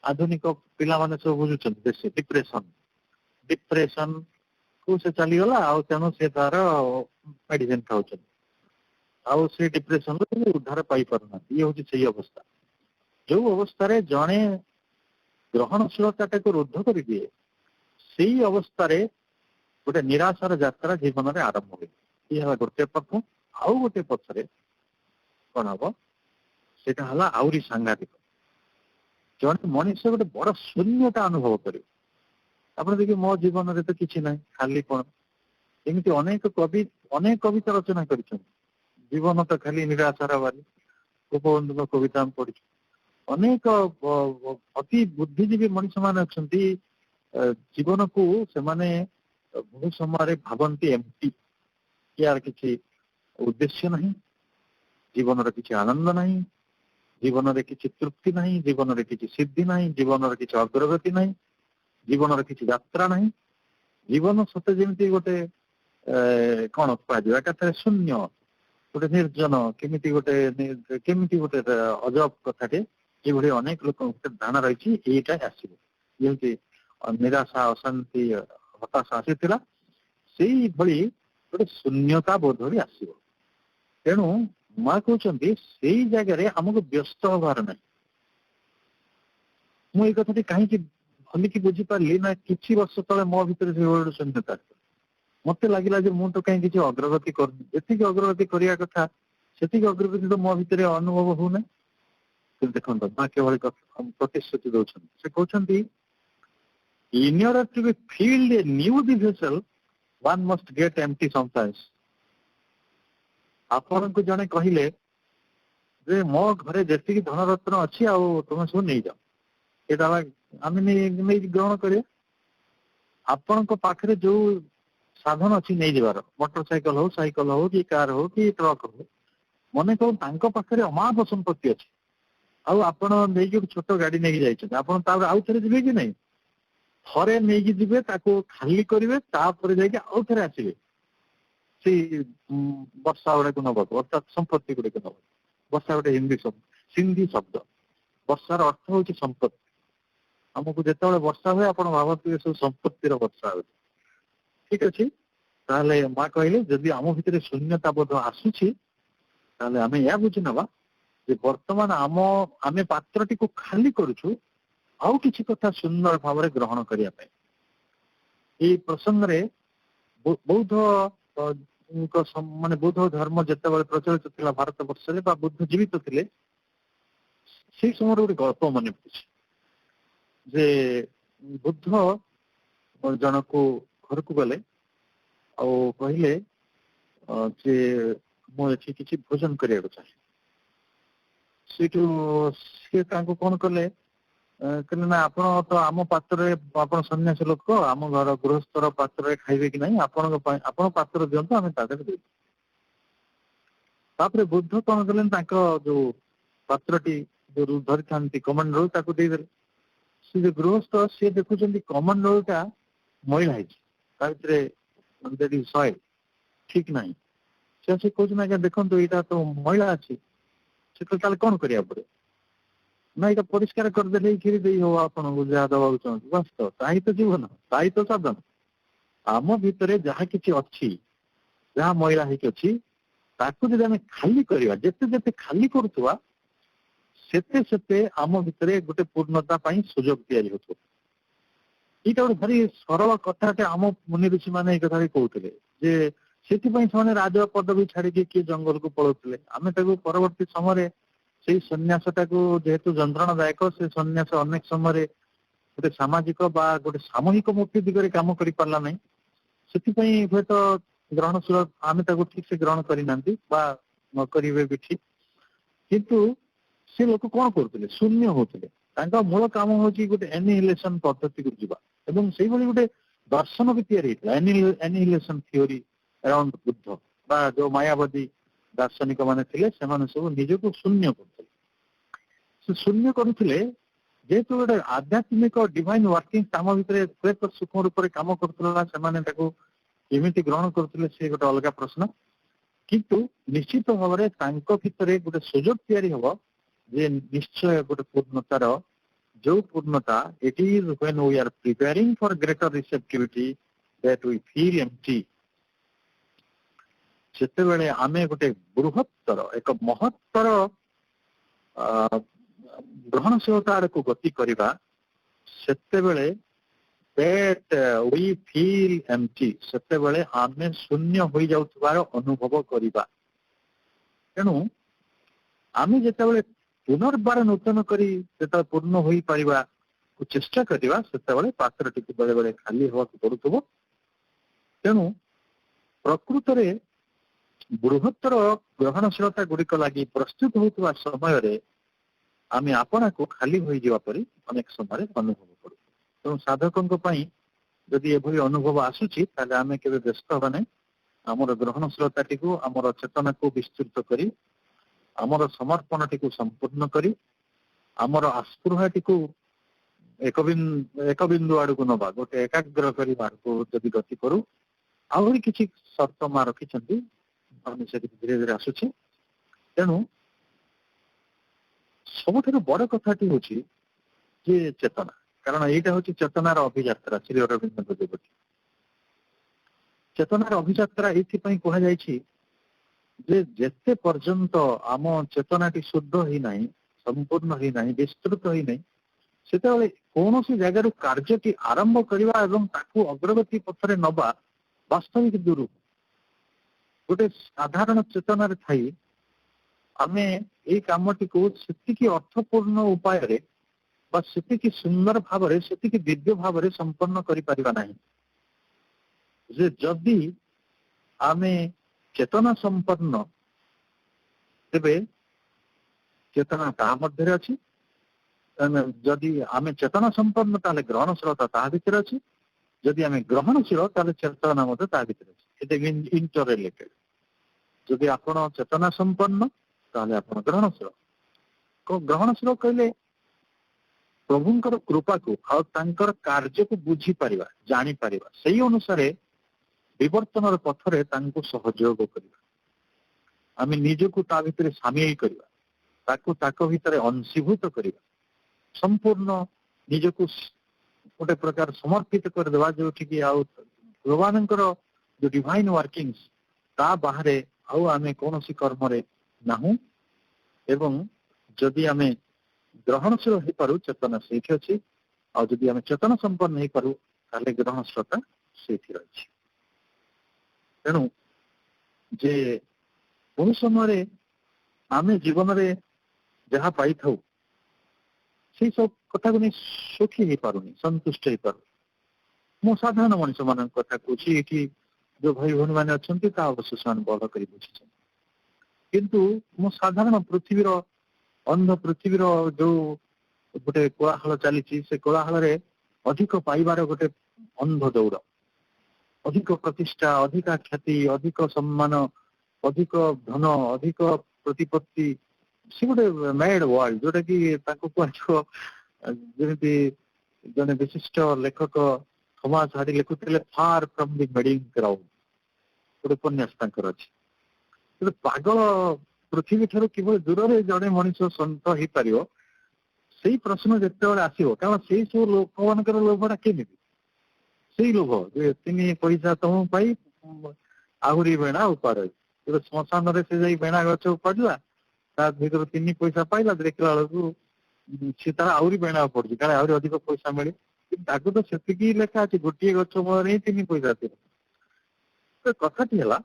ଆଧୁନିକ ପିଲାମାନେ ସବୁ ବୁଝୁଛନ୍ତି ବେଶୀ ଡିପ୍ରେସନ କୁ ସେ ଚାଲିଗଲା, ଆଉ ତେଣୁ ସେ ତାର ମେଡିସିନ ଖାଉଛନ୍ତି, ଆଉ ସେ ଡିପ୍ରେସନରୁ ଉଦ୍ଧାର ପାଇପାରୁନାହାନ୍ତି। ଇଏ ହଉଛି ସେଇ ଅବସ୍ଥା ଯୋଉ ଅବସ୍ଥାରେ ଜଣେ ଗ୍ରହଣଶୀଳତାଟାକୁ ରୁଦ୍ଧ କରିଦିଏ, ସେଇ ଅବସ୍ଥାରେ ଗୋଟେ ନିରାଶାର ଯାତ୍ରା ଜୀବନରେ ଆରମ୍ଭ ହୁଏ। ଇଏ ହେଲା ଗୋଟେ ପଥ। ଆଉ ଗୋଟେ ପଥରେ କଣ ହବ, ସେଟା ହେଲା ଆହୁରି ସାଂଘାତିକ। ଜଣେ ମଣିଷ ଗୋଟେ ବଡ ଶୂନ୍ୟତା ଅନୁଭବ କରିବ। ଆପଣ ଦେଖିବେ ମୋ ଜୀବନରେ ତ କିଛି ନାହିଁ, ଖାଲି କଣ। ଏମିତି ଅନେକ କବିତା ରଚନା କରିଛନ୍ତି, ଜୀବନ ତ ଖାଲି ନିରାଶାର ବାରି। ଗୋପବନ୍ଧୁଙ୍କ କବିତା ଆମେ ପଢିଛୁ। ଅନେକ ଅତି ବୁଦ୍ଧିଜୀବୀ ମଣିଷ ମାନେ ଅଛନ୍ତି, ଜୀବନକୁ ସେମାନେ ବହୁ ସମୟରେ ଭାବନ୍ତି ଏମ୍ପ୍ଟି, ୟାର କିଛି ଉଦ୍ଦେଶ୍ୟ ନାହିଁ, ଜୀବନର କିଛି ଆନନ୍ଦ ନାହିଁ, ଜୀବନରେ କିଛି ତୃପ୍ତି ନାହିଁ, ଜୀବନରେ କିଛି ସିଦ୍ଧି ନାହିଁ, ଜୀବନର କିଛି ଅଗ୍ରଗତି ନାହିଁ, ଜୀବନର କିଛି ଯାତ୍ରା ନାହିଁ। ଜୀବନ ସତେ ଯେମିତି ଗୋଟେ କଣ କୁହାଯିବ, ଏକାଥରେ ଶୂନ୍ୟ, ଗୋଟେ ନିର୍ଜନ, କେମିତି ଗୋଟେ ଅଜବ କଥାଟେ। ଏଭଳି ଅନେକ ଲୋକଙ୍କ ଭିତରେ ଧାରଣା ରହିଛି ଏଇଟା ଆସିବ, ଯେମିତି ନିରାଶା, ଅଶାନ୍ତି, ହତାଶା ଆସିଥିଲା, ସେଇଭଳି ଗୋଟେ ଶୂନ୍ୟତା ବୋଧ ବି ଆସିବ। ତେଣୁ ମା କହୁଛନ୍ତି ସେଇ ଜାଗାରେ ଆମକୁ ବ୍ୟସ୍ତ ହବାର ନାହିଁ। ମୁଁ ଏଇ କଥାଟି କାହିଁକି ଭଲିକି ବୁଝିପାରିଲି ନା, କିଛି ବର୍ଷ ତଳେ ମୋ ଭିତରେ ସେଇଭଳି ଶୂନ୍ୟତା ଆସିଥିଲା। ମତେ ଲାଗିଲା ଯେ ମୁଁ ତ କାହିଁ କିଛି ଅଗ୍ରଗତି କରୁନି, ଯେତିକି ଅଗ୍ରଗତି କରିବା କଥା ସେତିକି ଅଗ୍ରଗତି ତ ମୋ ଭିତରେ ଅନୁଭବ ହଉନାହିଁ। କିନ୍ତୁ ଦେଖନ୍ତୁ ମା କେଭଳି ପ୍ରତିଶ୍ରୁତି ଦଉଛନ୍ତି, ସେ କହୁଛନ୍ତି in order to be filled a new vessel one must get empty sometimes। ଆପଣଙ୍କୁ ଜଣେ କହିଲେ ଯେ ମୋ ଘରେ ଯେତିକି ଧନରତ୍ନ ଅଛି ଆଉ ତୁମେ ସବୁ ନେଇଯାଅ, ଏଇଟା ଆମେ ନେଇକି ଗ୍ରହଣ କରିବା। ଆପଣଙ୍କ ପାଖରେ ଯୋଉ ସାଧନ ଅଛି ନେଇଯିବାର, ମୋଟର ସାଇକେଲ ହଉ, ସାଇକେଲ ହଉ, କି କାର ହଉ, କି ଟ୍ରକ୍ ହଉ, ମନେ କରୁ ତାଙ୍କ ପାଖରେ ଅମାପ ସମ୍ପତ୍ତି ଅଛି, ଆଉ ଆପଣ ନେଇକି ଗୋଟେ ଛୋଟ ଗାଡି ନେଇକି ଯାଇଛନ୍ତି, ଆପଣ ତାପରେ ଆଉ ଥରେ ଯିବେ କି ନାହିଁ? ଥରେ ନେଇକି ଯିବେ, ତାକୁ ଖାଲି କରିବେ, ତାପରେ ଯାଇକି ଆଉ ଥରେ ଆସିବେ ସେଇ ବର୍ଷା ଗୁଡାକୁ ନବାକୁ, ଅର୍ଥାତ୍ ସମ୍ପତ୍ତି ଗୁଡିକ ନବାକୁ। ବର୍ଷା ଗୋଟେ ସିନ୍ଧି ଶବ୍ଦ, ବର୍ଷାର ଅର୍ଥ ହଉଛି ସମ୍ପତ୍ତି। ଆମକୁ ଯେତେବେଳେ ବର୍ଷା ହୁଏ ଆପଣ ଭାବନ୍ତି ସବୁ ସମ୍ପତ୍ତିର ବର୍ଷା ହଉଛି। ଠିକ ଅଛି, ତାହେଲେ ମା କହିଲେ ଯଦି ଆମ ଭିତରେ ଶୂନ୍ୟତା ବୋଧ ଆସୁଛି, ତାହେଲେ ଆମେ ଏହା ବୁଝି ନେବା ଯେ ବର୍ତ୍ତମାନ ଆମେ ପାତ୍ରଟିକୁ ଖାଲି କରୁଛୁ ଆଉ କିଛି କଥା ସୁନ୍ଦର ଭାବରେ ଗ୍ରହଣ କରିବା ପାଇଁ। ଏଇ ପ୍ରସଙ୍ଗରେ ବୌଦ୍ଧ ମାନେ ବୌଦ୍ଧ ଧର୍ମ ଯେତେବେଳେ ପ୍ରଚଳିତ ଥିଲା ଭାରତ ବର୍ଷରେ, ବା ବୁଦ୍ଧ ଜୀବିତ ଥିଲେ, ସେଇ ସମୟରେ ଗୋଟେ ଗଳ୍ପ ମନେ ପଡୁଛି ଯେ ବୁଦ୍ଧ ଜଣକୁ ଘରକୁ ଗଲେ ଆଉ କହିଲେ ଯେ ମୁଁ ଏଠି କିଛି ଭୋଜନ କରିବାକୁ ଚାହେଁ। ସେଇଠୁ ସିଏ ତାଙ୍କୁ କଣ କଲେ, କହିଲେ ନା ଆପଣ ତ ଆମ ପାତ୍ରରେ, ଆପଣ ସନ୍ନ୍ୟାସୀ ଲୋକ, ଆମ ଘର ଗୃହସ୍ଥର ପାତ୍ରରେ ଖାଇବେ କି ନାହିଁ, ଆପଣଙ୍କ ପାଇଁ ଆପଣ ପାତ୍ର ଦିଅନ୍ତୁ, ଆମେ ତା ଦେହରେ ଦେବୁ। ତାପରେ ବୁଦ୍ଧ କଣ କଲେ, ତାଙ୍କ ଯୋଉ ପାତ୍ରଟି ଯୋଉ ଧରିଥାନ୍ତି କମଣ୍ଡଳୁ ତାକୁ ଦେଇଦେଲେ। ସେ ଯୋଉ ଗୃହସ୍ଥ ସିଏ ଦେଖୁଛନ୍ତି କମଣ୍ଡଳୁଟା ମଇଳା ହେଇଛି, ତା ଭିତରେ ସଏଲ ଠିକ ନାହିଁ। ସେ କହୁଛନ୍ତି ଆଜ୍ଞା ଦେଖନ୍ତୁ ଏଇଟା ତ ମଇଳା ଅଛି। ସେ ତାହେଲେ କଣ କରିବାକୁ ପଡିବ ନା ଏଇଟା ପରିଷ୍କାର କରିଦେଲେ କ୍ଷୀରି ଦେଇ ହବ ଆପଣଙ୍କୁ ଯାହା ଦେବାକୁ ଚାହୁଁଛୁ ବାସ୍ ତ ତାହି ତ ଜୀବନ ତାହି ତ ସାଧନ। ଆମ ଭିତରେ ଯାହା କିଛି ଅଛି ଯାହା ମଇଳା ହେଇକି ଅଛି ତାକୁ ଯଦି ଆମେ ଖାଲି କରିବା ଯେତେ ଯେତେ ଖାଲି କରୁଥିବା ସେତେ ସେତେ ଆମ ଭିତରେ ଗୋଟେ ପୂର୍ଣ୍ଣତା ପାଇଁ ସୁଯୋଗ ତିଆରି ହଉଥିବ। ଏଇଟା ଗୋଟେ ଭାରି ସରଳ କଥାଟେ ଆମ ମୁନି ଋଷି ମାନେ ଏଇ କଥା ବି କହୁଥିଲେ ଯେ ସେଥିପାଇଁ ସେମାନେ ରାଜ ପଦବୀ ଛାଡିକି କିଏ ଜଙ୍ଗଲକୁ ପଳଉଥିଲେ। ଆମେ ତାକୁ ପରବର୍ତ୍ତୀ ସମୟରେ ସେଇ ସନ୍ନ୍ୟାସଟାକୁ ଯେହେତୁ ଯନ୍ତ୍ରଣାଦାୟକ ସେ ସନ୍ନ୍ୟାସ ଅନେକ ସମୟରେ ଗୋଟେ ସାମାଜିକ ବା ଗୋଟେ ସାମୂହିକ ମୁକ୍ତି ଦିଗରେ କାମ କରିପାରିଲା ନାହିଁ। ସେଥିପାଇଁ ହୁଏତ ଗ୍ରହଣଶୀଳ ଆମେ ତାକୁ ଠିକ ସେ ଗ୍ରହଣ କରିନାହାନ୍ତି ବା ନ କରିବେ ବି ଠିକ। କିନ୍ତୁ ସେ ଲୋକ କଣ କରୁଥିଲେ ଶୂନ୍ୟ ହଉଥିଲେ। ତାଙ୍କ ମୂଳ କାମ ହଉଛି ଗୋଟେ ଏନିହିଲେସନ ପଦ୍ଧତିକୁ ଯିବା ଏବଂ ସେଇଭଳି ଗୋଟେ ଦର୍ଶନ ବି ତିଆରି ହେଇଥିଲା ଏନିହିଲେସନ ଥିଓରି ଆରାଉଣ୍ଡ ବୁଦ୍ଧ ବା ଯୋଉ ମାୟାବାଦୀ ଦାର୍ଶନିକ ମାନେ ଥିଲେ ସେମାନେ ସବୁ ନିଜକୁ ଶୂନ୍ୟ କରୁଥିଲେ। ସେ ଶୂନ୍ୟ କରୁଥିଲେ ଯେହେତୁ ଗୋଟେ ଆଧ୍ୟାତ୍ମିକ ଡିଭାଇନ ୱାର୍କିଂ ଆମ ଭିତରେ ହୁଏତ ସୂକ୍ଷ୍ମ ରୂପରେ କାମ କରୁଥିଲା ସେମାନେ ତାକୁ କେମିତି ଗ୍ରହଣ କରୁଥିଲେ ସେ ଗୋଟେ ଅଲଗା ପ୍ରଶ୍ନ। କିନ୍ତୁ ନିଶ୍ଚିତ ଭାବରେ ତାଙ୍କ ଭିତରେ ଗୋଟେ ସୁଯୋଗ ତିଆରି ହବ ଯେ ନିଶ୍ଚୟ ଗୋଟେ ପୂର୍ଣ୍ଣତାର ଯୋଉ ପୂର୍ଣ୍ଣତା it is when we are preparing for greater receptivity that we feel empty। ସେତେବେଳେ ଆମେ ଗୋଟେ ବୃହତ୍ତର ଏକ ମହତ୍ତର ଗ୍ରହଣଶୀଳତା ଆଡକୁ ଗତି କରିବା ସେତେବେଳେ that we feel empty ସେତେବେଳେ ଆମେ ଶୂନ୍ୟ ହୋଇଯାଉଥିବାର ଅନୁଭବ କରିବା। ତେଣୁ ଆମେ ଯେତେବେଳେ ପୁନର୍ବାର ନୂତନ କରି ଯେତେବେଳେ ପୂର୍ଣ୍ଣ ହୋଇପାରିବା ଚେଷ୍ଟା କରିବା ସେତେବେଳେ ପାତ୍ରଟିକୁ ବେଳେ ବେଳେ ଖାଲି ହେବାକୁ ପଡୁଥିବ। ତେଣୁ ପ୍ରକୃତରେ ବୃହତ୍ତର ଗ୍ରହଣଶୀଳତା ଗୁଡିକ ଲାଗି ପ୍ରସ୍ତୁତ ହେଉଥିବା ସମୟରେ ଆମେ ଆପଣାକୁ ଖାଲି ହୋଇଯିବା ପରି ଅନେକ ସମୟରେ ଅନୁଭବ କରୁ। ତେଣୁ ସାଧକଙ୍କ ପାଇଁ ଯଦି ଏଭଳି ଅନୁଭବ ଆସୁଛି ତାହେଲେ ଆମେ କେବେ ବ୍ୟସ୍ତ ହେବା ନାହିଁ। ଆମର ଗ୍ରହଣଶୀଳତାଟିକୁ ଆମର ଚେତନାକୁ ବିସ୍ତୃତ କରି ଆମର ସମର୍ପଣଟିକୁ ସମ୍ପୂର୍ଣ୍ଣ କରି ଆମର ଆସ୍ପୃହାଟିକୁ ଏକ ବିନ୍ଦୁ ଆଡକୁ ନବା ଗୋଟେ ଏକାଗ୍ର କରିବାକୁ ଯଦି ଗତି କରୁ ଆହୁରି କିଛି ସର୍ତ୍ତ ମା ରଖିଛନ୍ତି ଆମେ ସେଠିକି ଧୀରେ ଧୀରେ ଆସୁଛେ। ତେଣୁ ସବୁଠାରୁ ବଡ କଥାଟି ହଉଛି ଯେ ଚେତନା, କାରଣ ଏଇଟା ହଉଛି ଚେତନାର ଅଭିଯାତ୍ରା। ଶ୍ରୀ ଅରବିନ୍ଦଙ୍କ ଯୋଗଟି ଚେତନାର ଅଭିଯାତ୍ରା ଏଇଥିପାଇଁ କୁହାଯାଇଛି ଯେ ଯେତେ ପର୍ଯ୍ୟନ୍ତ ଆମ ଚେତନାଟି ଶୁଦ୍ଧ ହେଇନାହିଁ ସମ୍ପୂର୍ଣ୍ଣ ହେଇନାହିଁ ବିସ୍ତୃତ ହେଇନାହିଁ ସେତେବେଳେ କୌଣସି ଜାଗାରୁ କାର୍ଯ୍ୟଟି ଆରମ୍ଭ କରିବା ଏବଂ ତାକୁ ଅଗ୍ରଗତି ପଥରେ ନବା ବାସ୍ତବିକ ଦୂର। ଗୋଟେ ସାଧାରଣ ଚେତନାରେ ଥାଇ ଆମେ ଏଇ କାମଟିକୁ ସେତିକି ଅର୍ଥପୂର୍ଣ୍ଣ ଉପାୟରେ ବା ସେତିକି ସୁନ୍ଦର ଭାବରେ ସେତିକି ଦିବ୍ୟ ଭାବରେ ସମ୍ପନ୍ନ କରିପାରିବା ନାହିଁ। ଯେ ଯଦି ଆମେ ଚେତନା ସମ୍ପନ୍ନ ତେବେ ଚେତନା ତାହା ମଧ୍ୟରେ ଅଛି। ଯଦି ଆମେ ଚେତନା ସମ୍ପନ୍ନ ତାହେଲେ ଗ୍ରହଣଶୀଳତା ତାହା ଭିତରେ ଅଛି। ଯଦି ଆମେ ଗ୍ରହଣଶୀଳ ତାହେଲେ ଚେତନା ମଧ୍ୟ ତା ଭିତରେ ଅଛି। ଏଟା ଇଣ୍ଟର ରିଲେଟେଡ। ଯଦି ଆପଣ ଚେତନା ସମ୍ପନ୍ନ ତାହେଲେ ଆପଣ ଗ୍ରହଣଶୀଳ। ଗ୍ରହଣଶୀଳ କହିଲେ ପ୍ରଭୁଙ୍କର କୃପାକୁ ଆଉ ତାଙ୍କର କାର୍ଯ୍ୟକୁ ବୁଝିପାରିବା ଜାଣିପାରିବା ସେଇ ଅନୁସାରେ ବିବର୍ତ୍ତନର ପଥରେ ତାଙ୍କୁ ସହଯୋଗ କରିବା। ଆମେ ନିଜକୁ ତା ଭିତରେ ସାମିଲ କରିବା ତାକୁ ତାଙ୍କ ଭିତରେ ଅଂଶୀଭୂତ କରିବା ସମ୍ପୂର୍ଣ୍ଣ ନିଜକୁ ଗୋଟେ ପ୍ରକାର ସମର୍ପିତ କରିଦେବା ଯୋଉଠିକି ଆଉ ଭଗବାନଙ୍କର ଯୋଉ ଡିଭାଇନ ୱାର୍କିଂସ ତା ବାହାରେ ଆଉ ଆମେ କୌଣସି କର୍ମରେ ନାହୁଁ। ଏବଂ ଯଦି ଆମେ ଗ୍ରହଣଶୀଳ ହେଇପାରୁ ଚେତନା ସେଇଠି ଅଛି। ଆଉ ଯଦି ଆମେ ଚେତନା ସମ୍ପନ୍ନ ହେଇପାରୁ ତାହେଲେ ଗ୍ରହଣଶୀଳତା ସେଇଠି ରହିଛି। ତେଣୁ ଯେ ବହୁ ସମୟରେ ଆମେ ଜୀବନରେ ଯାହା ପାଇଥାଉ ସେଇ ସବୁ କଥାକୁ ନେଇ ସୁଖୀ ହେଇପାରୁନି ସନ୍ତୁଷ୍ଟ ହେଇପାରୁନି। ମୁଁ ସାଧାରଣ ମଣିଷ ମାନଙ୍କ କଥା କହୁଛି। ଏଠି ଯୋଉ ଭାଇ ଭଉଣୀ ମାନେ ଅଛନ୍ତି ତା ଅବଶ୍ୟ ସେମାନେ ବଳ କରି ବୁଝିଛନ୍ତି। କିନ୍ତୁ ମୁଁ ସାଧାରଣ ପୃଥିବୀର ଅନ୍ଧ ପୃଥିବୀର ଯୋଉ ଗୋଟେ କୋଳାହଳ ଚାଲିଛି ସେ କୋଳାହଳରେ ଅଧିକ ପାଇବାର ଗୋଟେ ଅନ୍ଧ ଦୌଡ଼, ଅଧିକ ପ୍ରତିଷ୍ଠା, ଅଧିକ ଖ୍ୟାତି, ଅଧିକ ସମ୍ମାନ, ଅଧିକ ଧନ, ଅଧିକ ପ୍ରତିପତ୍ତି, ସେ ଗୋଟେ ମ୍ୟାଡ୍ ୱାର୍ଲଡ ଯୋଉଟା କି ତାକୁ କୁହାଯିବ ଯେମିତି ଜଣେ ବିଶିଷ୍ଟ ଲେଖକ ଥମାସ ହାରି ଲେଖୁଥିଲେ ଫାର ଫ୍ରମ ଦି ମିଡିଂ ଗ୍ରାଉଣ୍ଡ ଗୋଟେ ଉପନ୍ୟାସ ତାଙ୍କର ଅଛି। ପାଗଳ ପୃଥିବୀ ଠାରୁ କିଭଳି ଦୂରରେ ଜଣେ ମଣିଷ ସନ୍ତ ହେଇପାରିବ ସେଇ ପ୍ରଶ୍ନ ଯେତେବେଳେ ଆସିବ କାରଣ ସେଇ ସବୁ ଲୋକମାନଙ୍କର ଲୋଭଟା କେମିତି ସେଇ ଲୋଭ ଯେ 3 ପଇସା ତମ ପାଇ ଆହୁରି ବେଣା ଉପାଡ ତେବେ ଶ୍ମଶାନରେ ସେ ଯାଇ ବେଣା ଗଛ ଉପାଡିଲା ତା ଭିତରୁ 3 ପଇସା ପାଇଲା ଦେଖିଲା ବେଳକୁ ସେ ତାର ଆହୁରି ବେଣା ପଡୁଛି କାଳେ ଆହୁରି ଅଧିକ ପଇସା ମିଳେ କିନ୍ତୁ ତାକୁ ତ ସେତିକି ଲେଖା ଅଛି ଗୋଟିଏ ଗଛ ମୂଳରେ ହିଁ 3 ପଇସା ଥିବ ତ କଥାଟି ହେଲା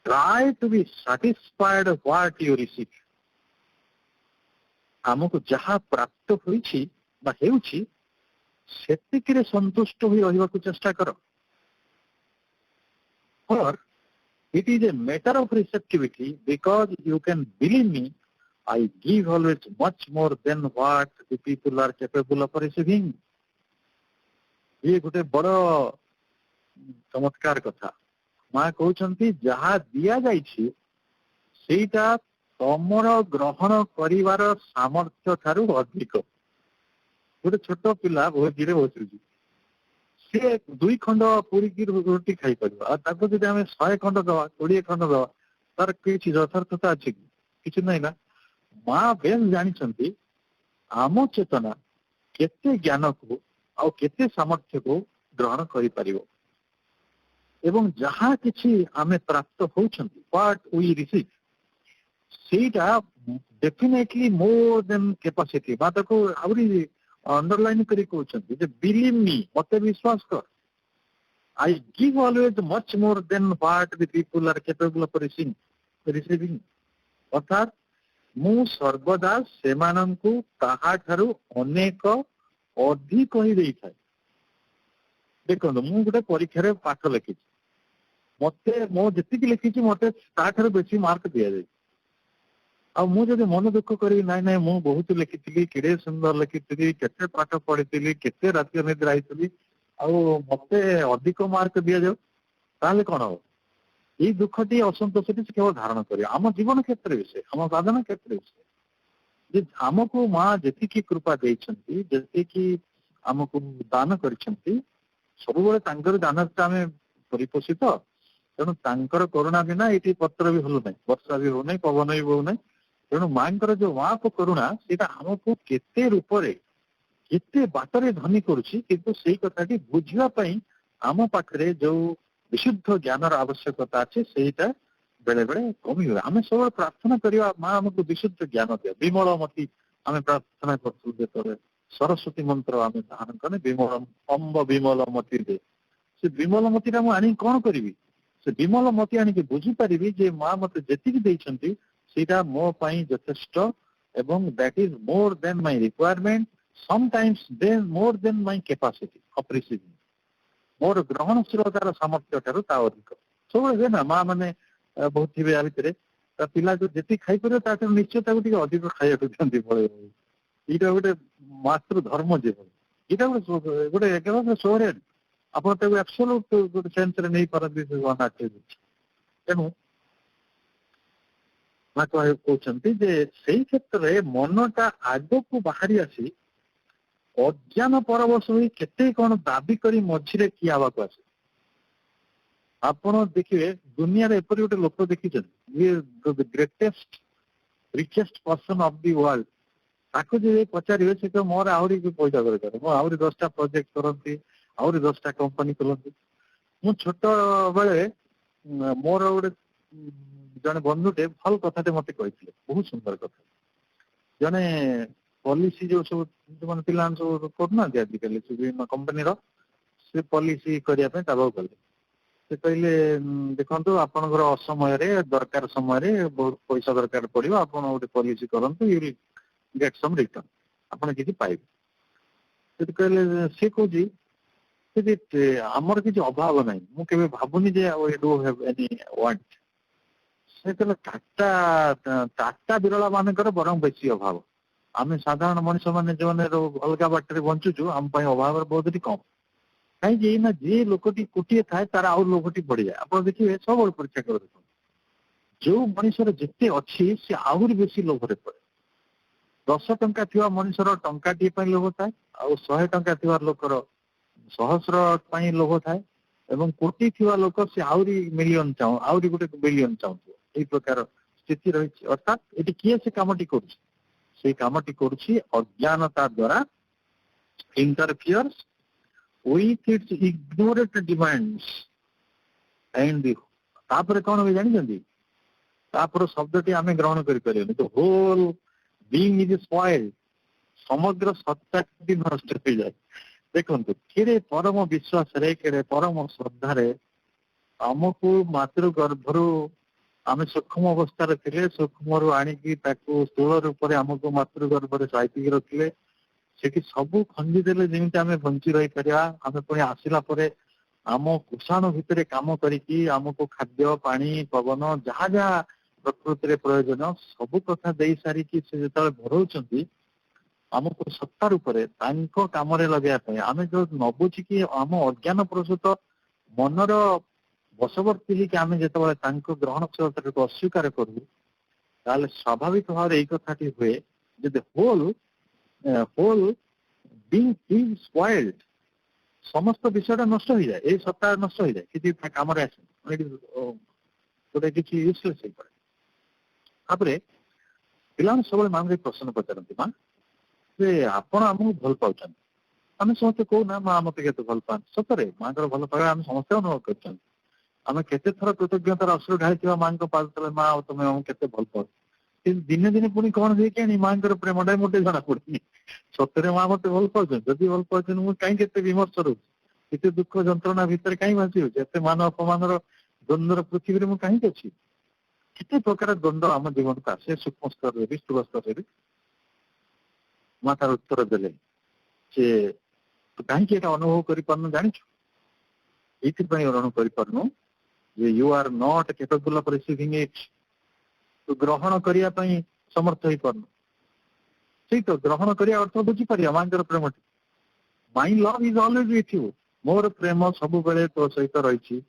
try to be satisfied what you receive ଆମକୁ ଯାହା ପ୍ରାପ୍ତ ହୋଇଛି ବା ହେଉଛି ସେତିକିରେ ସନ୍ତୁଷ୍ଟ ହୋଇ ରହିବାକୁ ଚେଷ୍ଟା କର or it is a matter of receptivity because you can believe me I give always much more than what the people are capable of receiving ये गोटे बड़ चमत्कार कथा माँ कहउछंती जहा दिया जाइछि सेटा तमर ग्रहण करिवार सामर्थ्य थारु अधिक गोटे छोट पिला भोजिरे बसुछि से 2 खंड पूरी की रोटी खाई परबा आ ताको जदि हमें 100 खंड दवा 20 खंड दवा तार किछि यथार्थता अछि किछि नै ना माँ बेन जानिछंती आम चेतना केते ज्ञान को आ केते सामर्थ्य को ग्रहण करि परिबो एवं जहा किछि आमे प्राप्त होउछंती व्हाट वी रिसीव सेटा डेफिनेटली मोर देन कैपेसिटी बात को आउरी अंडरलाइन करी कहउछंती जे बिलीव मी मते विश्वास कर I give always much more than what the people are capable of receiving अर्थात मु सर्वदा सेमानंकु ताहा ठारू अनेक अधिक ही देई थाए देखो मु गोटे परीक्षा रे पाठ लिखि मते मो जति कि लिखि मते ता ठारू बेसी मार्क दिया जाय आ मु जदि मन दुख करी नाइ नाइ मु बहुत लिखिथिली केडे सुंदर लिखिथिली केते पाठ पढिथिली केते राति निद्रा आइथिली आ मते अधिक मार्क दिया जाऊ ताले कोन हो ये दुखटी असंतोषटी केवल धारण करियो आम जीवन क्षेत्र विषय आम साधना क्षेत्र विषय जे हमको माँ जति की कृपा देइछंती जति की हमको दान करिछंती सब बेले तांकर दानता हमें परिपोषित तेणु तांकर करुणा बिना ये पत्र भी हलु नहीं वर्षा भी हो नहीं पवन भी हो नहीं तेणु मांकर जो वाप करुणा सेटा हमको केते रूप रे केते बाटरे धनी करूची किंतु सेही कथाटी बुझिबा पई आम पाखरे जो विशुद्ध ज्ञानर आवश्यकता अछि सेटा बेले बेले कमी हुए आम सब प्रार्थना करिया माँ हमको विशुद्ध ज्ञान दिया विमलमती आम प्रार्थना करथु जेतरे सरस्वती मंत्र आम धारण कने विमल अम्ब विमलमती दे से विमलमती रा मु आनी कोन करिवि से विमलमती आनी के बुझी परिबि जे माँ मते जेतिक देइछंती सेटा मो पई यथेष्ट एवं that is more than my requirement sometimes then more than my capacity of receiving मोर ग्रहणशीलतार सामर्थ्य ठारू ता अधिक सब ना माँ माने बहुत थी भितर पिला जो जी खाई पार निश्चय अधिक खाया यहाँ गोटे मातृ धर्म जीवन यहाँ गोटे गोटे एकदम सोहरेड आप गोटे सेन्स नहीं पारती तेणु माँ कहते से क्षेत्र में मनटा आग को बाहरी आसी अज्ञान परवश हुई केते कौन दाबी करी मझिरे किए आवाक आसे आपण देखिए दुनिया रे एपरि गोटे लोक देखिछन ये greatest richest person of the world ताको जे पचारिबे से तो मोर आउरी पैसा दरकार मो आउरी 10टा प्रोजेक्ट करंती आउरी 10टा कंपनी करंती मु छोट बेले मोर गोटे जने बंधुटे भल कथाटे मते कहिथिले बहुत सुंदर कथा जने पॉलिसी जो सब मन पिला सब करना आजिकल विभिन्न कंपनी रो से पॉलिसी करिया पे ताबो गले से कहले देखो आपनकर असमय दरकार समय बहुत पैसा दरकार पड़ो आप गोटे पॉलिसी करंतु you will get some return आपन किसी पाइबे कहले सी कहूँ आमर किसी अभाव ना मुझे भावुनी जे I don't have any want से कहले टाटा बिरला मानकर बरम बेसी अभाव आम साधारण मनुष्य मैंने जो अलग बाटर बंचुचु आम अभाव बहुत कम कहीं ना जी लोकटी कोटे थाए तार आउ लोकटी बढ़ी जाए आप देखिए सब परीक्षा कर देख जो मनुष्यर जिते अच्छी से आहरी बेसी लोभरे पड़े 10 टंका थी मनुष्यर टंकाटी लोभ थाए आ 100 टंका थी लोकर सहस्र लोभ थाए एवं कोटी थी लोक से आहरी मिलियन चाहू आहरी गोटे बिलियन चाहू यही प्रकार स्थिति रही अर्थात ये किए से कमटी कर से कामटी करुछि अज्ञानता द्वारा interferes with its ignorant demands and तापर कौन हो जानी तापर शब्दटी आम ग्रहण करें तो होल बीइंग इज स्पॉइल्ड समग्र सत्ता नष्ट हो जाए देखो केड़े परम विश्वास रे केड़े परम श्रद्धा रे आमको मातृ गर्भरु आम सूक्ष्म अवस्था थे सूक्ष्म आणिकी स्थूल रूप से आमको मातृ गर्भ साइतिक रखिले सेठी सबू खंडी देले जेमिति आमे बंची रही परिया आमे पुणी आसिला परे आम कुषाणु भितर काम करिकी आमको खाद्य पानी पवन जहाँ जहाँ प्रकृति रे प्रयोजन सबू कथा दे सारी कि से जतले भरौचंती आमको सत्ता रूप से तांको काम रे लगे आमे जो न बुझी कि आम अज्ञान प्रसूत मनर बशवर्ती कि आमे जेतबेले तांको ग्रहणशीलता को अस्वीकार करू ताले स्वाभाविक भाव रे कथाटी हुए जे होल बीइंग इज स्पॉइल्ड समस्त विषयटा नष्ट हो जाए ये सत्ता नष्ट हो जाए किसी काम आसे गोटे किसी यूजलेस हो पड़े तापर पिला सब मां प्रश्न पचारती माँ जे आपण आमको भल पाँच आम समस्ते कहू ना माँ मत के भल पाते सतरे माँ भल पाइबा आम समस्त अनुभव कर आम केते थर कृतज्ञतार अश्रु ढाई माँ पाद तले माँ तुम आमको केते भल पाओ दिने दिने पुणी कौन हुए माँ प्रेमटा मोटे जना पड़नी सतरे माँ मत भल पाँच जदि भल पाँच मुझे कहीं विमर्श रोचे दुख जंत्रणा भितर कहीं भाषी होते मान अपमान द्वंद्वर पृथ्वी में कहीं अच्छी केते प्रकार द्वंद्व आम जीवन को आसे सूक्ष्म स्तर में भी स्थूल स्तर में माँ तार उत्तर देले जे तू कहीं अनुभव कर जाचु ये अनुभव कर you are not capable of receiving it तू ग्रहण करने समर्थ हो पारनु से तो ग्रहण करने अर्थ बुझीपर माँ प्रेम my love is always with you मोर प्रेम सब बेले तो सहित रही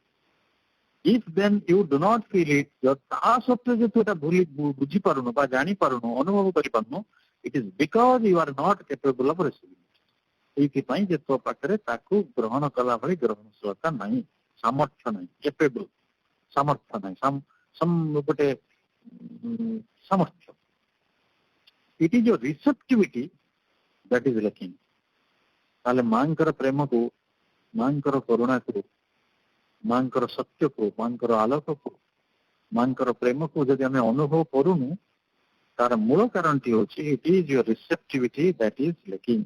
if then you do not feel it ता सत्वे जो तू भूली बुझी पारुनु बा जानी पारुनु अनुभव करि पारुनु it is because you are not capable of receiving ये जे तो पाखरे ताकू ग्रहण कला भली ग्रहणशीलता नहीं सामर्थ्य नहीं कैपेबल सामर्थ्य नहीं गोटे सामर्थ्य it is your receptivity that is lacking ताले मांकर प्रेम को मांकर करुणा को मांकर सत्य को मांकर आलोक को मांकर प्रेम को जब आम अनुभव करूनु तार मूल कारण टी होची it is your receptivity that is lacking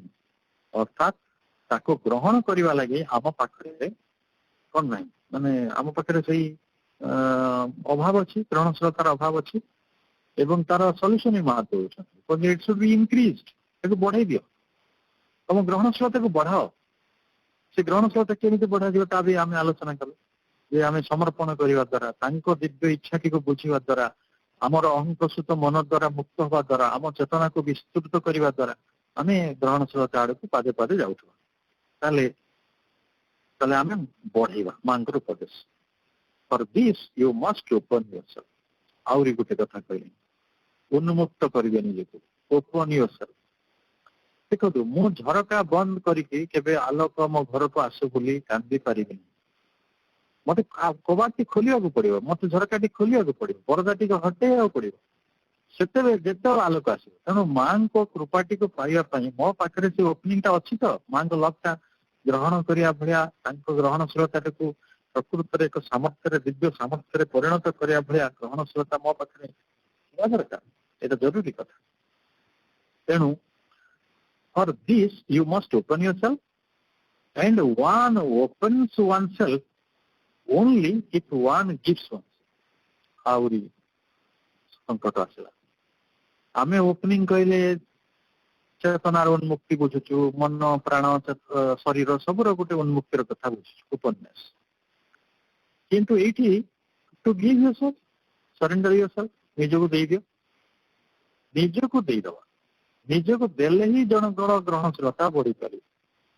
अर्थात ताको ग्रहण करने लगे आम पाखे कौन ना माने आम पाखे से अभाव अच्छी ग्रहणशीलतार अभाव अच्छी एवं तार सल्यूशन ही माँ दौरान इट शुड बी इनक्रीज्ड बढ़ाई दियो तुम ग्रहणशीलता को बढ़ाओ से ग्रहणशीलता केमी बढ़ा ता भी आम आलोचना कल जे आम समर्पण करने द्वारा दिव्य इच्छाटी को बुझा द्वारा आमर अहंप्रसूत मन द्वारा मुक्त हवा द्वारा आम चेतना को विस्तृत करने द्वारा आम ग्रहणशीलता आड़ को पादे पादे जाऊँ आम बढ़ेगा माँ उपदेश for this you must open yourself आउरी गोटे कथा कहले उन्मुक्त करेंगे निजको ओपन योरसेल्फ देखो मु झरका बंद करके केबे आलोक मो घर को आसु बोली कांदी पारिबिनी मत कबाटी खोलिया पड़ो मत झरकाटी खोलिया पड़ो परदाटी को हटेया पड़ो से जिते आलोक आस तेणु माँ को कृपाटी को पाइबापी मो पाखे से ओपनिंग टा अच्छी तो माँ को लकटा ग्रहण करिया भलिया ग्रहणशीलता को प्रकृत एक सामर्थ्य दिव्य सामर्थ्य परिणत करिया भलिया ग्रहणशीलता मो पाखे दरकार ये जरूरी कथा तेणु for this you must open yourself and one opens oneself only if one gives oneself आउरी संकट आसला आमे ओपनिंग कहले चेतनार उन्मुक्ति बुझुचु मन प्राण शरीर सबुर गोटे उन्मुक्तिर कथा बुझुचु उपन्यास किंतु एठी to give yourself surrender yourself निजको दे दियो निजको दे दवा निजको देले ही जन ग्रहणशीलता बढ़ी पारे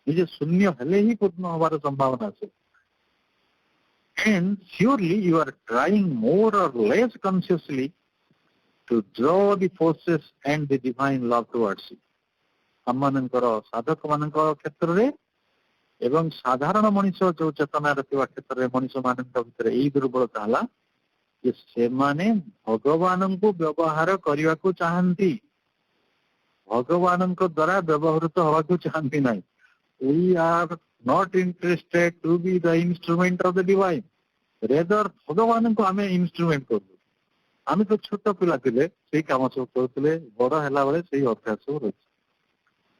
निजे शून्य हेले ही पूर्ण हबार संभावना আছে and surely you are trying more or less consciously to draw the forces and the divine love towards you हममानंकर साधक मानक क्षेत्र रे एवं साधारण मनुष्य जो चेतना रखा क्षेत्र में मनुष्य मान भर यही दुर्बलता है कि से माने भगवान को व्यवहार करने को चाहती ଭଗବାନଙ୍କ ଦ୍ୱାରା ବ୍ୟବହୃତ ହେବାକୁ ଚାହାନ୍ତି ନାହିଁ। We are not interested to be the instrument of the divine. Rather ଭଗବାନଙ୍କୁ ଆମେ ଇନଷ୍ଟ୍ରୁମେଣ୍ଟ କରୁ। ଆମେ ତ ଛୋଟ ପିଲା ଥିଲେ ସେଇ କାମ ସବୁ କରୁଥିଲେ, ବଡ ହେଲା ବେଳେ ସେଇ ଅଭ୍ୟାସ ସବୁ ରହିଛି।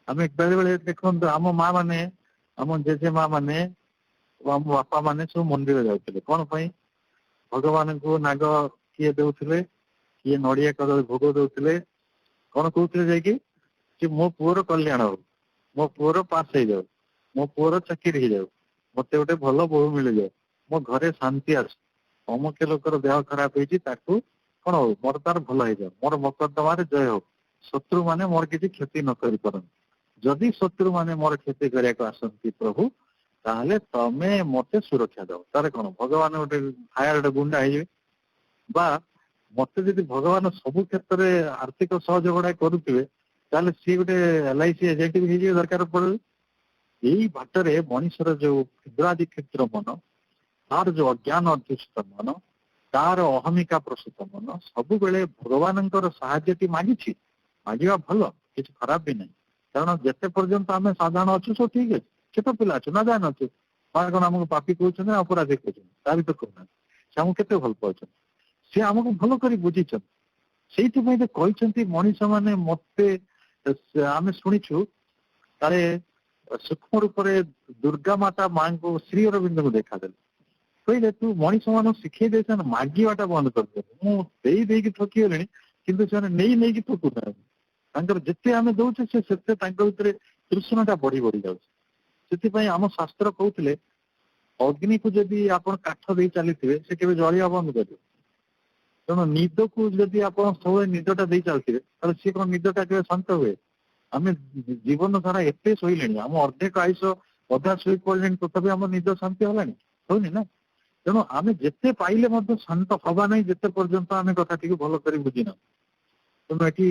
ଆମେ ବେଳେ ବେଳେ ଦେଖନ୍ତୁ ଆମ ମା ମାନେ, ଆମ ଜେଜେ ମା ମାନେ, ଆମ ବାପା ମାନେ ସବୁ ମନ୍ଦିର ଯାଉଥିଲେ କଣ ପାଇଁ? ଭଗବାନଙ୍କୁ ନାଗ କିଏ ଦଉଥିଲେ, କିଏ ନଡିଆ କଦଳୀ ଭୋଗ ଦଉଥିଲେ, କଣ କହୁଥିଲେ ଯାଇକି ଯେ ମୋ ପୁଅର କଲ୍ୟାଣ ହଉ, ମୋ ପୁଅର ପାସ୍ ହେଇଯାଉ, ମୋ ପୁଅର ଚାକିରି ହେଇଯାଉ, ମତେ ଗୋଟେ ଭଲ ବୋହୂ ମିଳିଯାଉ, ମୋ ଘରେ ଶାନ୍ତି ଆସୁ, ଅମୁକ ଲୋକର ଦେହ ଖରାପ ହେଇଛି ତାକୁ କଣ ହଉ, ମୋର ତାର ଭଲ ହେଇଯାଉ, ମୋର ମକଦ୍ଦମାରେ ଜୟ ହଉ, ଶତ୍ରୁ ମାନେ ମୋର କିଛି କ୍ଷତି ନ କରିପାରନ୍ତି। ଯଦି ଶତ୍ରୁ ମାନେ ମୋର କ୍ଷତି କରିବାକୁ ଆସନ୍ତି ପ୍ରଭୁ, ତାହେଲେ ତମେ ମତେ ସୁରକ୍ଷା ଦବ। ତାର କଣ ଭଗବାନ ଗୋଟେ ଫାୟାର ଗୋଟେ ଗୁଣ୍ଡା ହେଇଯିବେ। ବା ମତେ ଯଦି ଭଗବାନ ସବୁ କ୍ଷେତ୍ରରେ ଆର୍ଥିକ ସହଯୋଗ କରୁଥିବେ, ତାହେଲେ ସିଏ ଗୋଟେ LIC ଏଜେଣ୍ଟ ବି ହେଇଯିବେ ଦରକାର ପଡିଲେ। ଏଇ ବାଟରେ ମଣିଷର ଯୋଉ କ୍ଷୁଦ୍ରାଦି କ୍ଷୁଦ୍ର ମନ, ତାର ଯୋଉ ଅଜ୍ଞାନ ଅଧ୍ୟୁଷିତ ମନ, ତାର ଅହମିକା ପ୍ରସୂତ ମନ ସବୁବେଳେ ଭଗବାନଙ୍କର ସାହାଯ୍ୟଟି ମାଗିଛି। ମାଗିବା ଭଲ, କିଛି ଖରାପ ବି ନାହିଁ। କାରଣ ଯେତେ ପର୍ଯ୍ୟନ୍ତ ଆମେ ସାଧାରଣ ଅଛୁ ସବୁ ଠିକ ଅଛି, ଛୋଟ ପିଲା ଅଛୁ, ନା ଜାଣ ଅଛୁ, ମା କଣ ଆମକୁ ପାପୀ କହୁଛନ୍ତି, ଅପରାଧୀ କହୁଛନ୍ତି? ତା ବି ତ କହୁନାହାନ୍ତି। ସେ ଆମକୁ କେତେ ଭଲ ପାଉଛନ୍ତି, ସେ ଆମକୁ ଭଲ କରି ବୁଝିଛନ୍ତି। ସେଇଥିପାଇଁ ତ କହିଛନ୍ତି ମଣିଷ ମାନେ ମତେ, ଆମେ ଶୁଣିଛୁ ତାରେ ସୂକ୍ଷ୍ମ ରୂପରେ ଦୁର୍ଗା ମାତା ମାଙ୍କୁ ଶ୍ରୀ ଅରବିନ୍ଦଙ୍କୁ ଦେଖାଦେଲେ, କହିଲେ ତୁ ମଣିଷ ମାନଙ୍କୁ ଶିଖେଇ ଦେଇଛନ୍ତି ମାଗିବାଟା ବନ୍ଦ କରିଦେବେ। ମୁଁ ଦେଇକି ଥକିଗଲିଣି, କିନ୍ତୁ ସେମାନେ ନେଇକି ଥକୁନାହାନ୍ତି। ତାଙ୍କର ଯେତେ ଆମେ ଦଉଛେ ସେ ସେତେ ତାଙ୍କ ଭିତରେ ତୃଷ୍ଣାଟା ବଢି ବଢି ଯାଉଛି। ସେଥିପାଇଁ ଆମ ଶାସ୍ତ୍ର କହୁଥିଲେ ଅଗ୍ନିକୁ ଯଦି ଆପଣ କାଠ ଦେଇ ଚାଲିଥିବେ ସେ କେବେ ଜଳିବା ବନ୍ଦ କରିବ। ତେଣୁ ନିଦକୁ ଯଦି ଆପଣ ସବୁବେଳେ ନିଦଟା ଦେଇ ଚାଲିଥିବେ, ତାହେଲେ ସିଏ କଣ ନିଦଟା କେବେ ଶାନ୍ତ ହୁଏ? ଆମେ ଜୀବନ ସାରା ଏତେ ଶୋଇଲେଣି, ଆମ ଅର୍ଧେକ ଆୟୁଷ ଅଧା ଶୋଇ ପଡିଲେଣି, ତଥାପି ଆମ ନିଦ ଶାନ୍ତି ହେଲାଣି? ହଉନି ନା। ତେଣୁ ଆମେ ଯେତେ ପାଇଲେ ମଧ୍ୟ ଶାନ୍ତ ହବା ନାହିଁ ଯେତେ ପର୍ଯ୍ୟନ୍ତ ଆମେ କଥାଟିକୁ ଭଲ କରି ବୁଝିନାହୁଁ। ତେଣୁ ଏଠି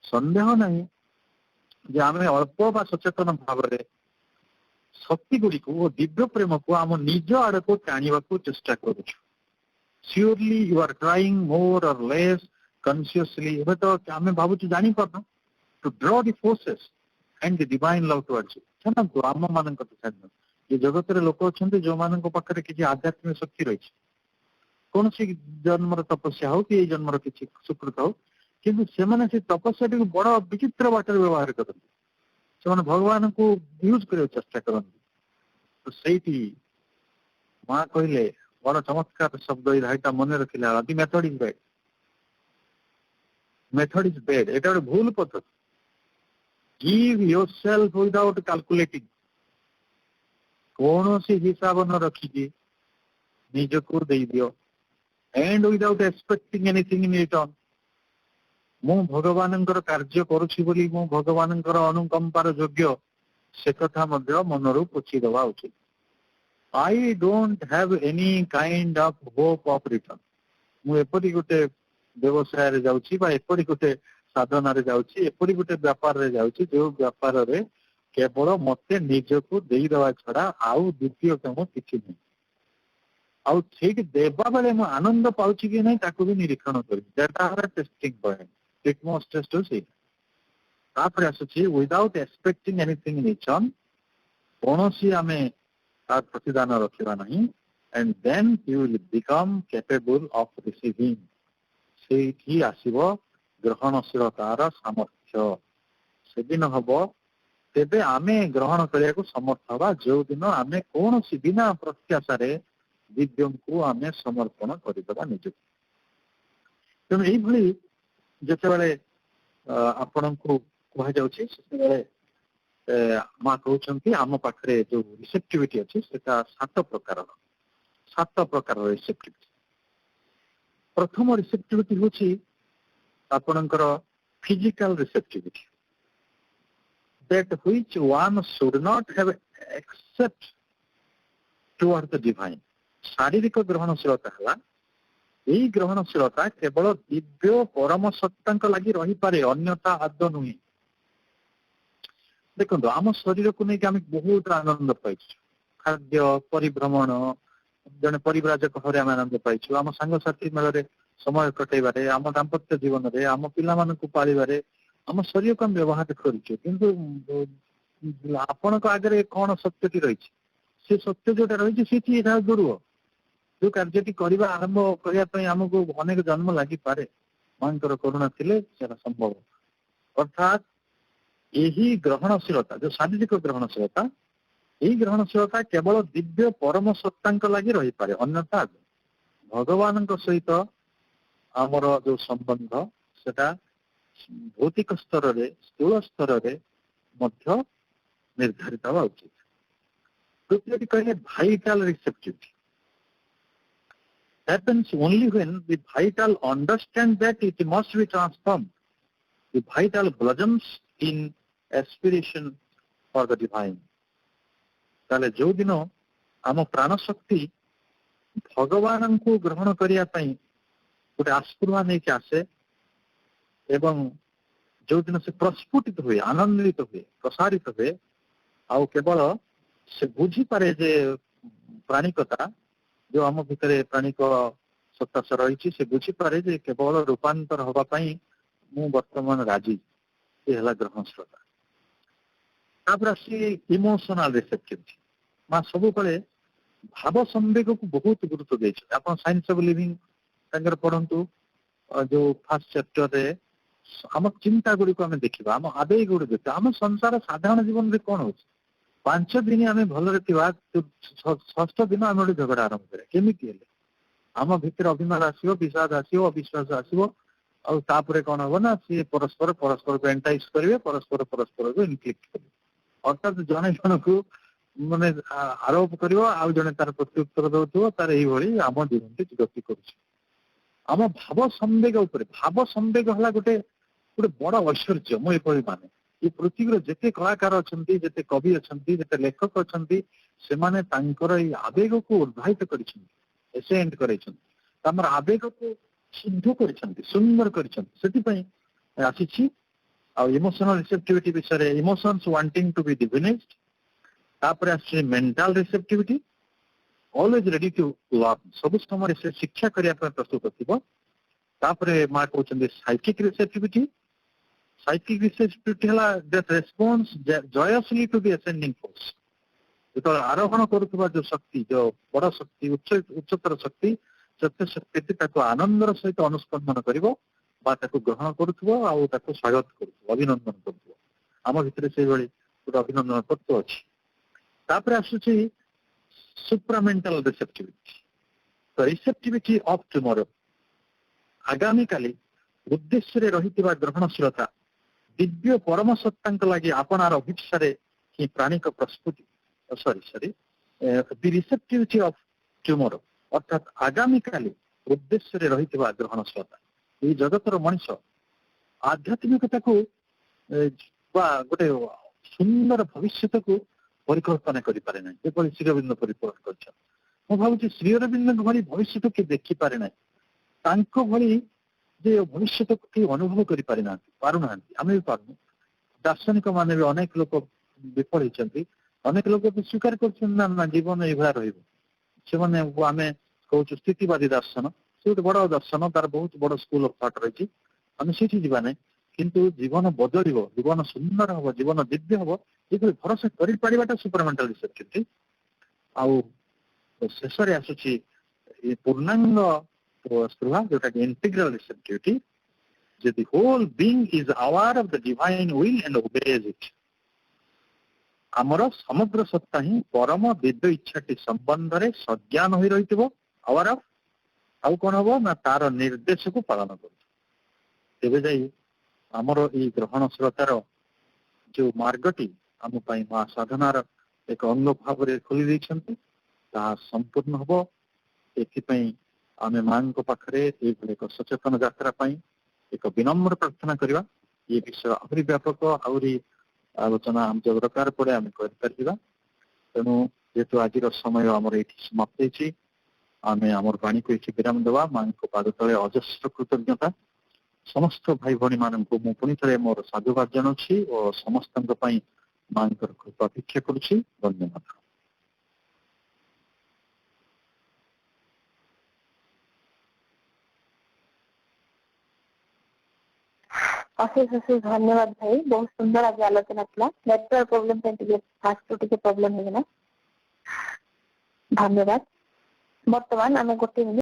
ସନ୍ଦେହ ନାହିଁ ଯେ ଆମେ ଅଳ୍ପ ବା ସଚେତନ ଭାବରେ ଶକ୍ତି ଗୁଡିକୁ ଓ ଦିବ୍ୟ ପ୍ରେମକୁ ଆମ ନିଜ ଆଡକୁ ଟାଣିବାକୁ ଚେଷ୍ଟା କରୁଛୁ। Surely you are trying more or less consciously, ଏବେ ତ ଆମେ ଭାବୁଛୁ ଜାଣିପାରୁନୁ, to draw the forces and the divine love towards you. ଛାଡ଼ନ୍ତୁ ଆମ ମାନଙ୍କ କଥା ଛାଡନ୍ତୁ, ଏ ଜଗତରେ ଲୋକ ଅଛନ୍ତି ଯୋଉମାନଙ୍କ ପାଖରେ କିଛି ଆଧ୍ୟାତ୍ମିକ ଶକ୍ତି ରହିଛି, କୌଣସି ଜନ୍ମର ତପସ୍ୟା ହଉ କି ଏଇ ଜନ୍ମର କିଛି ସୁକୃତ ହଉ, କିନ୍ତୁ ସେମାନେ ସେ ତପସ୍ୟାଟିକୁ ବଡ ବିଚିତ୍ର ବାଟରେ ବ୍ୟବହାର କରନ୍ତି। ସେମାନେ ଭଗବାନଙ୍କୁ ୟୁଜ କରିବାକୁ ଚେଷ୍ଟା କରନ୍ତି। ତ ସେଇଠି ମା କହିଲେ ବଡ ଚମତ୍କାର ଶବ୍ଦ, ଏଇଟା ମନେ ରଖିଲା, the method is bad. Method is bad, ଏଇଟା ଗୋଟେ ଭୁଲ ପଦ୍ଧତି। Give yourself without calculating, କୌଣସି ହିସାବ ନ ରଖିକି ନିଜକୁ ଦେଇଦିଅ, and without expecting anything in return. ମୁଁ ଭଗବାନଙ୍କର କାର୍ଯ୍ୟ କରୁଛି ବୋଲି ମୁଁ ଭଗବାନଙ୍କର ଅନୁକମ୍ପାର ଯୋଗ୍ୟ, ସେ କଥା ମଧ୍ୟ ମନରୁ ପୋଛିଦେବା ଉଚିତ। I don't have any kind of hope of return. ମୁଁ ଏପରି ଗୋଟେ ବ୍ୟବସାୟରେ ଯାଉଛି ବା ଏପରି ଗୋଟେ ସାଧନାରେ ଯାଉଛି, ଏପରି ଗୋଟେ ବ୍ୟାପାରରେ ଯାଉଛି ଯୋଉ ବ୍ୟାପାରରେ କେବଳ ମତେ ନିଜକୁ ଦେଇଦେବା ଛଡା ଆଉ ଦ୍ୱିତୀୟ କାମ କିଛି ନାହିଁ। ଆଉ ଠିକ ଦେବା ବେଳେ ମୁଁ ଆନନ୍ଦ ପାଉଛି କି ନାହିଁ ତାକୁ ବି ନିରୀକ୍ଷଣ କରିବି। ସେଟା ଆମର ଟେଷ୍ଟିଂ ପଏଣ୍ଟ, ଲିଟମସ୍ ଟେଷ୍ଟ ହଉଛି। ତାପରେ ଆସୁଛି ୱିଦାଉଟ୍ ଏକ୍ସପେକ୍ଟିଂ ଏନିଥିଂ ଇନ୍ ରିଟର୍ନ, କୌଣସି ଆମେ ତାର ପ୍ରତିଦାନ ରଖିବା ନାହିଁ। and then you will become capable of receiving. ସେଇଠି ଆସିବ ଗ୍ରହଣଶୀଳତାର ସାମର୍ଥ୍ୟ। ସେଦିନ ହବ ତେବେ ଆମେ ଗ୍ରହଣ କରିବାକୁ ସମର୍ଥ ହବା, ଯୋଉଦିନ ଆମେ କୌଣସି ବିନା ପ୍ରତ୍ୟାଶାରେ ଦିବ୍ୟଙ୍କୁ ଆମେ ସମର୍ପଣ କରିଦେବା ନିଜକୁ। ତେଣୁ ଏଇଭଳି ଯେତେବେଳେ ଆପଣଙ୍କୁ କୁହାଯାଉଛି, ସେତେବେଳେ ମା କହୁଛନ୍ତି ଆମ ପାଖରେ ଯୋଉ ରିସେପ୍ଟିଭିଟି ଅଛି ସେଟା 7 ପ୍ରକାରର। 7 ପ୍ରକାରର ରିସେପ୍ଟିଭିଟି। ପ୍ରଥମ ରିସେପ୍ଟିଭିଟି ହଉଛି ଆପଣଙ୍କର physical ରିସେପ୍ଟିଭିଟି, that which one should not have except toward the divine. ଶାରୀରିକ ଗ୍ରହଣଶୀଳତା ହେଲା, ଏଇ ଗ୍ରହଣଶୀଳତା କେବଳ ଦିବ୍ୟ ପରମ ସତ୍ତାଙ୍କ ଲାଗି ରହିପାରେ, ଅନ୍ୟଥା ଆଦୌ ନୁହେଁ। ଦେଖନ୍ତୁ ଆମ ଶରୀରକୁ ନେଇକି ଆମେ ବହୁତ ଆନନ୍ଦ ପାଇଛୁ, ଖାଦ୍ୟ, ପରିଭ୍ରମଣ, ଜଣେ ପରିବ୍ରାଜକ ଭାବରେ ଆମେ ଆନନ୍ଦ ପାଇଛୁ, ଆମ ସାଙ୍ଗସାଥି ମେଳରେ ସମୟ କଟେଇବାରେ, ଆମ ଦାମ୍ପତ୍ୟ ଜୀବନରେ, ଆମ ପିଲାମାନଙ୍କୁ ପାଳିବାରେ, ଆମ ଶରୀରକୁ ଆମେ ବ୍ୟବହାର କରୁଛୁ, କିନ୍ତୁ ଆପଣଙ୍କ ଆଗରେ କଣ ସତ୍ୟଟି ରହିଛି? ସେ ସତ୍ୟ ଯୋଉଟା ରହିଛି ସେଠି ଏଟା ଦୁର୍ବ। ଯୋଉ କାର୍ଯ୍ୟଟି କରିବା ଆରମ୍ଭ କରିବା ପାଇଁ ଆମକୁ ଅନେକ ଜନ୍ମ ଲାଗିପାରେ, ମାଙ୍କର କରୁଣା ଥିଲେ ସେଟା ସମ୍ଭବ। ଅର୍ଥାତ୍ ଏହି ଗ୍ରହଣଶୀଳତା, ଯୋଉ ଶାରୀରିକ ଗ୍ରହଣଶୀଳତା, ଏହି ଗ୍ରହଣଶୀଳତା କେବଳ ଦିବ୍ୟ ପରମ ସତ୍ତାଙ୍କ ଲାଗି ରହିପାରେ, ଅନ୍ୟଥା ଭଗବାନଙ୍କ ସହିତ ଆମର ଯୋଉ ସମ୍ବନ୍ଧ ସେଟା ଭୌତିକ ସ୍ତରରେ, ସ୍ଥୂଳ ସ୍ତରରେ ମଧ୍ୟ ନିର୍ଦ୍ଧାରିତ ହେବା ଉଚିତ। ତୃତୀୟଟି କହିଲେ vital ରିସେପ୍ଟିଭିଟି। Happens only when the vital understand that it must be transformed. The vital blossoms in aspiration for the divine. ତାହେଲେ ଯୋଉ ଦିନ ଆମ ପ୍ରାଣ ଶକ୍ତି ଭଗବାନଙ୍କୁ ଗ୍ରହଣ କରିବା ପାଇଁ ଗୋଟେ ଆସ୍ପୃହା ନେଇକି ଆସେ ଏବଂ ଯୋଉଦିନ ସେ ପ୍ରସ୍ଫୁଟିତ ହୁଏ, ଆନନ୍ଦିତ ହୁଏ, ପ୍ରସାରିତ ହୁଏ, ଆଉ କେବଳ ସେ ବୁଝିପାରେ ଯେ ପ୍ରାଣିକତା ଯୋଉ ଆମ ଭିତରେ ପ୍ରାଣିକ ସତ୍ତା ରହିଛି, ସେ ବୁଝିପାରେ ଯେ କେବଳ ରୂପାନ୍ତର ହବା ପାଇଁ ମୁଁ ବର୍ତ୍ତମାନ ରାଜି। ଏ ହେଲା ଗ୍ରହଣଶୀଳତା। ତାପରେ ଆସି ଇମୋସନାଲ ରିସେପ୍ଟିଭିଟି। ମା ସବୁବେଳେ ଭାବ ସମ୍ବେଗକୁ ବହୁତ ଗୁରୁତ୍ୱ ଦେଇଛି। ଆପଣ ସାଇନ୍ସ ଅଫ ଲିଭିଂ ତାଙ୍କର ପଢନ୍ତୁ, ଯୋଉ ଫାର୍ଷ୍ଟ ଚାପ୍ଟରରେ ଆମ ଚିନ୍ତା ଗୁଡିକୁ ଆମେ ଦେଖିବା, ଆମ ଆବେଗ ଗୁଡିକ ଦେଖିବା। ଆମ ସଂସାର ସାଧାରଣ ଜୀବନରେ କଣ ହଉଛି? 5 ଦିନ ଆମେ ଭଲରେ ଥିବା, 6ଠ ଦିନ ଆମେ ଗୋଟେ ଝଗଡା ଆରମ୍ଭ କରିବା। କେମିତି ହେଲେ? ଆମ ଭିତରେ ଅଭିମାନ ଆସିବ, ବିଷାଦ ଆସିବ, ଅବିଶ୍ୱାସ ଆସିବ, ଆଉ ତାପରେ କଣ ହବ ନା ସିଏ ପରସ୍ପରକୁ ଏଣ୍ଟାଇଜ କରିବେ, ପରସ୍ପରକୁ ଇନଫ୍ଲିକ୍ଟ କରିବେ। ଅର୍ଥାତ୍ ଜଣେ ଜଣକୁ ମାନେ ଆରୋପ କରିବ, ଆଉ ଜଣେ ତାର ପ୍ରତ୍ୟୁତ୍ତର ଦଉଥିବ, ତାର ଏଇଭଳି ଆମ ଜୀବନଟି ଗତି କରୁଛି। ଆମ ଭାବ ସମ୍ବେଗ ଉପରେ, ଭାବ ସମ୍ବେଗ ହେଲା ଗୋଟେ ବଡ ଐଶ୍ୱର୍ଯ୍ୟ। ମୁଁ ଏପରି ମାନେ ଏ ପୃଥିବୀର ଯେତେ କଳାକାର ଅଛନ୍ତି, ଯେତେ କବି ଅଛନ୍ତି, ଯେତେ ଲେଖକ ଅଛନ୍ତି, ସେମାନେ ତାଙ୍କର ଏଇ ଆବେଗକୁ ଉଦ୍ଭାହିତ କରିଛନ୍ତି, ଏସେଣ୍ଟ କରାଇଛନ୍ତି, ତାଙ୍କର ଆବେଗକୁ ଶୁଦ୍ଧ କରିଛନ୍ତି, ସୁନ୍ଦର କରିଛନ୍ତି। ସେଥିପାଇଁ ଆସିଛି। ଆଉ ଇମୋସନାଲ ରିସେପ୍ଟିଭିଟି ବିଷୟରେ, emotions wanting to be divinised. ତାପରେ ଆସିଛି mental receptivity, always ready to learn, ସବୁ ସମୟରେ ସେ ଶିକ୍ଷା କରିବା ପାଇଁ ପ୍ରସ୍ତୁତ ଥିବ। ତାପରେ ମା କହୁଛନ୍ତି ସାଇକିକ ରିସେପ୍ଟିଭିଟି। ସାଇକିକ ରିସେପ୍ଟିଭିଟି ହେଲା that response joyously to the ascending force। ଯେତେବେଳେ ଆରୋହଣ କରୁଥିବା ଯୋଉ ଶକ୍ତି, ଯୋଉ ବଡ ଶକ୍ତି, ଉଚ୍ଚତର ଶକ୍ତି, ସତ୍ୟ ଶକ୍ତି ତାକୁ ଆନନ୍ଦର ସହିତ ଅନୁସ୍ପନ୍ଦନ କରିବ ବା ତାକୁ ଗ୍ରହଣ କରୁଥିବ, ଆଉ ତାକୁ ସ୍ୱାଗତ କରୁଥିବ, ଅଭିନନ୍ଦନ କରୁଥିବ। ଆମ ଭିତରେ ସେଇଭଳି ଗୋଟେ ଅଭିନନ୍ଦନ ତତ୍ତ୍ୱ ଅଛି। ତାପରେ ଆସୁଛି ସୁପ୍ରାମେଣ୍ଟାଲ ରିସେପ୍ଟିଭିଟି। ତ ରିସେପ୍ଟିଭିଟି ଅଫ୍ ଟୁମରୋ, ଆଗାମୀକାଲି ଉଦ୍ଦେଶ୍ୟରେ ରହିଥିବା ଗ୍ରହଣଶୀଳତା, ଦିବ୍ୟ ପରମ ସତ୍ତାଙ୍କ ଲାଗି ଆପଣାର ଅଭିପ୍ସାରେ ହିଁ ପ୍ରାଣିକ ପ୍ରସ୍ତୁତି, ଦି ରିସେପ୍ଟିଭିଟି ଅଫ୍ ଟୁମରୋ, ଅର୍ଥାତ୍ ଆଗାମୀକାଲି ଉଦ୍ଦେଶ୍ୟରେ ରହିଥିବା ଗ୍ରହଣଶୀଳତା। ଏହି ଜଗତର ମଣିଷ ଆଧ୍ୟାତ୍ମିକତାକୁ ବା ଗୋଟେ ସୁନ୍ଦର ଭବିଷ୍ୟତକୁ ପରିକଳ୍ପନା କରିପାରେ ନାହିଁ, ଯେପରି ଶ୍ରୀ ଅରବିନ୍ଦ ପରିକଳ୍ପନା କରିଛନ୍ତି। ମୁଁ ଭାବୁଛି ଶ୍ରୀ ଅରବିନ୍ଦଙ୍କ ଭଳି ଭବିଷ୍ୟତ କିଏ ଦେଖିପାରେ ନାହିଁ। ତାଙ୍କ ଭଳି ଯେ ଭବିଷ୍ୟତକୁ କେହି ଅନୁଭବ କରିପାରିନାହାନ୍ତି, ପାରୁନାହାନ୍ତି, ଆମେ ବି ପାରୁନୁ। ଦାର୍ଶନିକ ମାନେ ବି ଅନେକ ଲୋକ ବିଫଳ ହେଇଛନ୍ତି, ଅନେକ ଲୋକ ବି ସ୍ୱୀକାର କରୁଛନ୍ତି ନା ଜୀବନ ଏଇଭଳିଆ ରହିବ। ସେମାନେ ଆମେ କହୁଛୁ ସ୍ଥିତିବାଦୀ ଦର୍ଶନ, ସେ ଗୋଟେ ବଡ ଦର୍ଶନ, ତାର ବହୁତ ବଡ ସ୍କୁଲ ଅଫ ଥଟ୍ ରହିଛି, ଆମେ ସେଇଠି ଯିବା ନାହିଁ। କିନ୍ତୁ ଜୀବନ ବଦଳିବ, ଜୀବନ ସୁନ୍ଦର ହବ, ଜୀବନ ଦିବ୍ୟ ହବ, ଯେପରି ଭରସା କରିପାରିବାଟା ସୁପରମେଣ୍ଟାଲ ରିସେପ୍ଟିଭିଟି। ଆଉ ଶେଷରେ ଆସୁଛି ପୂର୍ଣ୍ଣାଙ୍ଗ ସ୍ପୃହା, ଯୋଉଟାକି ଇଣ୍ଟିଗ୍ରାଲ ରିସେପ୍ଟିଭିଟି, ଯେ the whole being is aware of the divine will and obeys it। ଆମର ସମଗ୍ର ସତ୍ତା ହିଁ ପରମ ଦିବ୍ୟ ଇଚ୍ଛାଟି ସମ୍ବନ୍ଧରେ ସଜ୍ଞାନ ହୋଇ ରହିଥିବ, ଆୱାର ଅଫ୍, ଆଉ କଣ ହବ ନା ତାର ନିର୍ଦ୍ଦେଶକୁ ପାଳନ କରୁଥିବ। ତେବେ ଯାଇ ଆମର ଏଇ ଗ୍ରହଣଶୀଳତାର ଯୋଉ ମାର୍ଗଟି ଆମ ପାଇଁ ମା ସାଧନାର ଏକ ଅଙ୍ଗ ଭାବରେ ଖୋଲି ଦେଇଛନ୍ତି, ତାହା ସମ୍ପୂର୍ଣ୍ଣ ହବ। ଏଥିପାଇଁ ଆମେ ମାଙ୍କ ପାଖରେ ଏଇଭଳି ଏକ ସଚେତନ ଯାତ୍ରା ପାଇଁ ଏକ ବିନମ୍ର ପ୍ରାର୍ଥନା କରିବା। ଏ ବିଷୟ ଆହୁରି ବ୍ୟାପକ, ଆହୁରି ଆଲୋଚନା ଆମ ଦରକାର ପଡେ, ଆମେ କରିପାରିବା। ତେଣୁ ଯେହେତୁ ଆଜିର ସମୟ ଆମର ଏଇଠି ସମାପ୍ତ ହେଇଛି, ଆମେ ଆମର ବାଣୀକୁ ଏଠି ବିରାମ ଦେବା। ମାଙ୍କ ପାଦ ତଳେ ଅଜସ୍ର କୃତଜ୍ଞତା। ସମସ୍ତ ଭାଇ ଭଉଣୀ ମାନଙ୍କୁ ମୁଁ ପୁଣି ଥରେ ମୋର ସାଧୁବାଦ ଜଣାଉଛି ଓ ସମସ୍ତଙ୍କ ପାଇଁ ମାଙ୍କର କୃପା ଭିକ୍ଷା କରୁଛି। ଧନ୍ୟବାଦ। अशेष अशेष धन्यवाद भाई बहुत सुंदर आज आलोचना थी नेटवर्क प्रोब्लेम फास्ट टिके प्रोब्लेम है धन्यवाद बर्तमान आम गोटे मिनिट